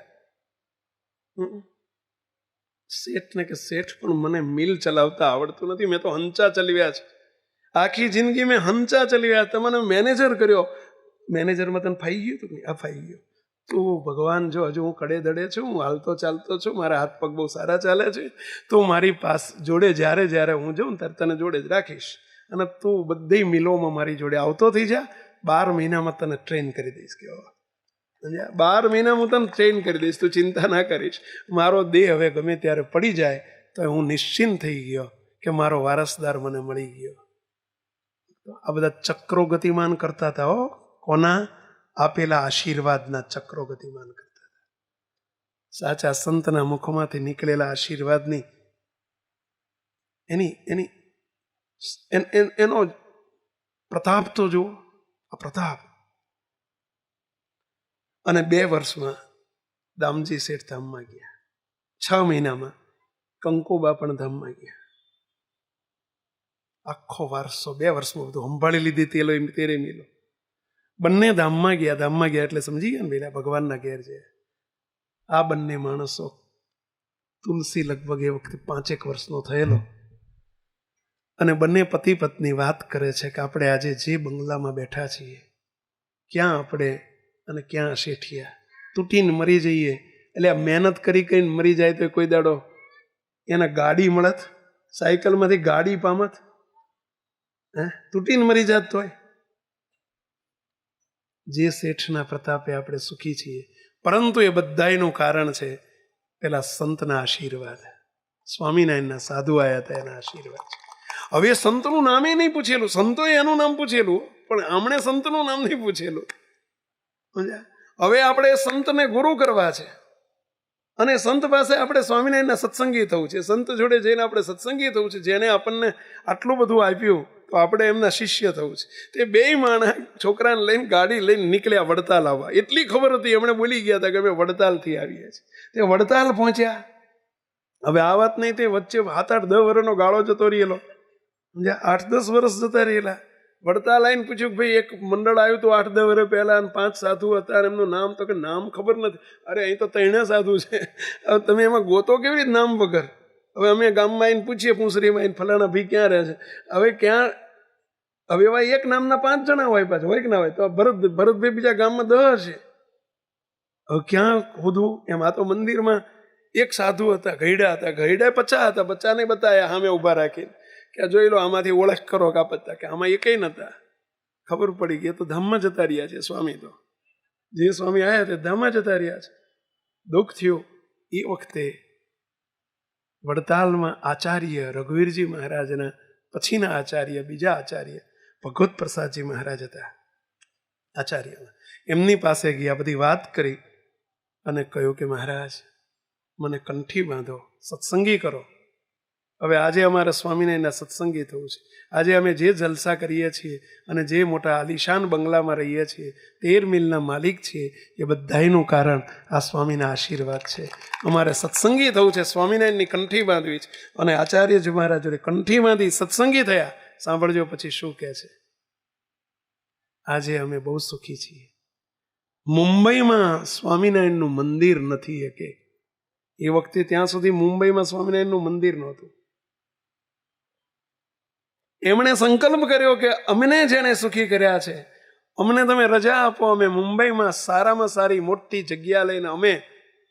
શેઠને કે શેઠ પણ મને મિલ ચલાવતા આવડતું નથી, મેં તો હંચા ચલાવ્યા છે, આખી જિંદગી મેં હંચા ચલાવ્યા, તમને મેનેજર કર્યો, મેનેજરમાં તને ફાઈ ગયું તું? આ ફાઈ ગયું. તું ભગવાન જો હજુ હું કડે દડે છું, હું હાલતો ચાલતો છું, મારા હાથ પગ બહુ સારા ચાલે છે, તું મારી પાસ જોડે જ્યારે જ્યારે હું જાઉં ત્યારે તને જોડે જ રાખીશ, અને તું બધી મિલોમાં મારી જોડે આવતો થઈ જા, 12 મહિનામાં તને ટ્રેન કરી દઈશ. કેવા 12 મહિનામાં હું તને ટ્રેન કરી દઈશ, તું ચિંતા ના કરીશ. મારો દેહ હવે ગમે ત્યારે પડી જાય તો હું નિશ્ચિંત થઈ ગયો કે મારો વારસદાર મને મળી ગયો. આ બધા ચક્રો ગતિમાન કરતા હતા. કોના? આપેલા આશીર્વાદના ચક્રો ગતિમાન કરતા હતા. સાચા સંતના મુખમાંથી નીકળેલા આશીર્વાદની એનો પ્રતાપ તો જુઓ, આ પ્રતાપ. અને 2 વર્ષમાં દામજી શેઠ ધામમાં ગયા, 6 મહિનામાં કંકુબા પણ ધામમાં ગયા. આખો વારસો 2 વર્ષમાં બધું સંભાળી લીધી. તેરે મિલો બંને ધામમાં ગયા. ધામમાં ગયા એટલે સમજી ગયા ને પેલા ભગવાનના ઘેર છે. આ બંને માણસો, તુલસી લગભગ એ વખતે 5 વર્ષનો થયેલો, અને બંને પતિ પત્ની વાત કરે છે કે આપણે આજે જે બંગલામાં બેઠા છીએ, ક્યાં આપણે અને ક્યાં શેઠિયા તૂટીને મરી જઈએ. એટલે આ મહેનત કરી કરીને મરી જાય તો કોઈ દાડો એના ગાડી મળત, સાયકલમાંથી ગાડી પામત, તૂટીને મરી જાત તોય. જે શેઠના પ્રતાપે આપણે સુખી છીએ, પરંતુ એ બધાયનું કારણ છે પેલા સંતના આશીર્વાદ. સ્વામિનારાયણના સાધુ આવ્યા હતા, એના આશીર્વાદ છે. હવે સંતનું નામે નહીં પૂછેલું, સંતોએ એનું નામ પૂછેલું, પણ આમણે સંતનું નામ નહીં પૂછેલું. હવે આપણે સંતને ગુરુ કરવા છે, અને સંત પાસે આપણે સ્વામિનારાયણના સત્સંગી થવું છે. સંત જોડે જઈને આપણે સત્સંગી થવું છે. જેને આપણને આટલું બધું આપ્યું તો આપણે એમના શિષ્ય થવું છે. તે 2 માણસ છોકરાને લઈને ગાડી લઈને નીકળ્યા વડતાલ આવવા. એટલી ખબર હતી, એમણે બોલી ગયા હતા કે અમે વડતાલથી આવીએ છીએ. તે વડતાલ પહોંચ્યા. હવે આ વાત નહીં, તે વચ્ચે 7-8-10 વર્ષનો ગાળો જતો રહેલો, 8-10 વર્ષ જતા રહેલા. વડતાલ આવીને પૂછ્યું કે ભાઈ એક મંડળ આવ્યું હતું 8-10 વર્ષ પહેલા, અને 5 સાધુ હતા, એમનું નામ તો કે નામ ખબર નથી. અરે અહીં તો 3 સાધુ છે, હવે તમે એમાં ગોતો કેવી રીતે નામ વગર? હવે અમે ગામમાં આવીને પૂછીએ, પૂંસરીમાં આવીને ફલાણા ભાઈ ક્યાં રહે છે? હવે ક્યાં? હવે એવા એક નામના 5 જણા હોય, પાછું હોય કે ના હોય? તો ભરતભાઈ બીજા ગામમાં 10 છે. હવે ક્યાં ખોદવું એમ? આ તો મંદિરમાં એક સાધુ હતા, ઘરડા હતા, ઘરડા 50 હતા, 50 ને બતાવ્યા સામે ઊભા રાખીને કે જોઈ લો, આમાંથી ઓળખ કરો કાપતા, કે આમાં એકય નતા. ખબર પડી ગઈ, તો ધામમાં જતા રહ્યા છે સ્વામી. તો જે સ્વામી આવ્યા તે ધામમાં જતા રહ્યા છે. દુઃખ થયું. એ વખતે વડતાલમાં આચાર્ય રઘુવીરજી મહારાજના પછીના આચાર્ય, બીજા આચાર્ય ભગવત પ્રસાદજી મહારાજ હતા આચાર્ય. એમની પાસે ગયા, બધી વાત કરી અને કહ્યું કે મહારાજ મને કંઠી બાંધો, સત્સંગી કરો. હવે આજે અમારે સ્વામિનારાયણના સત્સંગી થવું છે. આજે અમે જે જલસા કરીએ છીએ અને જે મોટા આલિશાન બંગલામાં રહીએ છીએ, 13 મિલના માલિક છીએ, એ બધાયનું કારણ આ સ્વામીના આશીર્વાદ છે. અમારે સત્સંગી થવું છે, સ્વામિનારાયણની કંઠી બાંધવી છે. અને આચાર્યજી મહારાજ જોડે કંઠી બાંધી સત્સંગી થયા. સાંભળજો પછી શું કહે છે. આજે અમે બહુ સુખી છીએ. મુંબઈમાં સ્વામિનારાયણનું મંદિર નથી એકે. એ વખતે ત્યાં સુધી મુંબઈમાં સ્વામિનારાયણનું મંદિર નહોતું. એમણે સંકલ્પ કર્યો કે અમને જેણે સુખી કર્યા છે, અમને તમે રજા આપો, અમે મુંબઈમાં સારામાં સારી મોટી જગ્યા લઈને અમે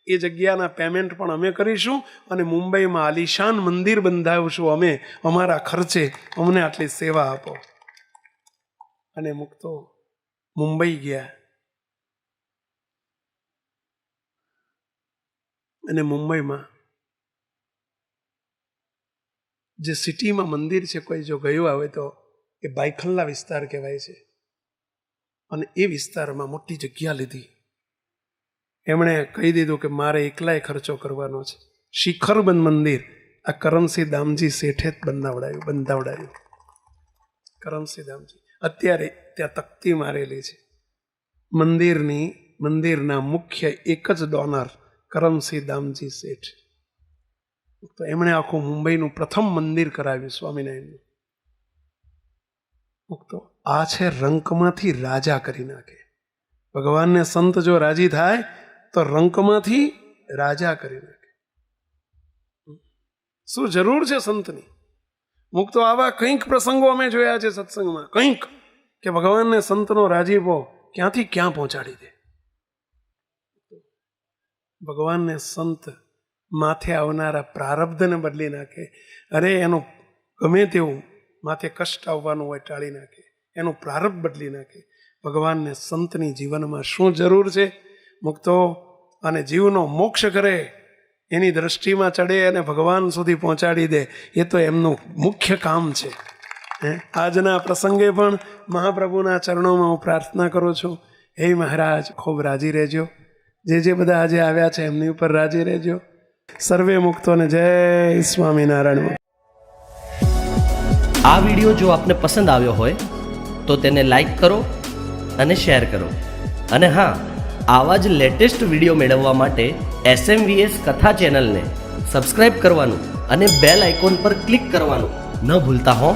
એ જગ્યાના પેમેન્ટ પણ અમે કરીશું, અને મુંબઈમાં આલિશાન મંદિર બંધાવીશું અમે, અમારા ખર્ચે અમને આટલી સેવા આપો. અને મુક્તો મુંબઈ ગયા. અને મુંબઈમાં જે સિટીમાં મંદિર છે, કોઈ જો ગયું આવે તો એ બાયખલ્લા વિસ્તાર કહેવાય છે. અને એ વિસ્તારમાં મોટી જગ્યા લીધી. એમણે કહી દીધું કે મારે એકલાય ખર્ચો કરવાનો છે. શિખરબંધ મંદિર આ કરમસિંહ દામજી શેઠે જ બંધાવડાયું. કરમસિંહ દામજી અત્યારે ત્યાં તકતી મારેલી છે. મંદિરના મુખ્ય એક જ ડોનર કરમસિંહ દામજી શેઠ. તો એમણે આખું મુંબઈનું પ્રથમ મંદિર કરાવ્યું સ્વામિનારાયણનું. તો આ છે રંકમાંથી રાજા કરી નાખે. ભગવાનને સંત જો રાજી થાય તો રંકમાંથી રાજા કરી નાખે. શું જરૂર છે સંતની? મુક્તો આવા કંઈક પ્રસંગો અમે જોયા છે સત્સંગમાં, કંઈક કે ભગવાનને સંતનો રાજીપો ક્યાંથી ક્યાં પહોંચાડી દે. ભગવાનને સંત માથે આવનારા પ્રારબ્ધને બદલી નાખે. અરે એનું ગમે તેવું માથે કષ્ટ આવવાનું હોય ટાળી નાખે, એનું પ્રારબ્ધ બદલી નાખે. ભગવાનને સંતની જીવનમાં શું જરૂર છે? મુક્તો અને જીવનો મોક્ષ કરે, એની દ્રષ્ટિમાં ચડે અને ભગવાન સુધી પહોંચાડી દે, એ તો એમનું મુખ્ય કામ છે. આજના પ્રસંગે પણ મહાપ્રભુના ચરણોમાં હું પ્રાર્થના કરું છું, હે મહારાજ ખૂબ રાજી રહેજો. જે બધા આજે આવ્યા છે એમની ઉપર રાજી રહેજો. સર્વે મુક્તોને જય સ્વામિનારાયણ. આ વિડીયો જો આપને પસંદ આવ્યો હોય તો તેને લાઈક કરો અને શેર કરો. અને હા, આવા જ લેટેસ્ટ વિડીયો મેળવવા માટે SMVS કથા ચેનલને સબસ્ક્રાઇબ કરવાનું અને બેલ આઇકોન પર ક્લિક કરવાનું ન ભૂલતા હો.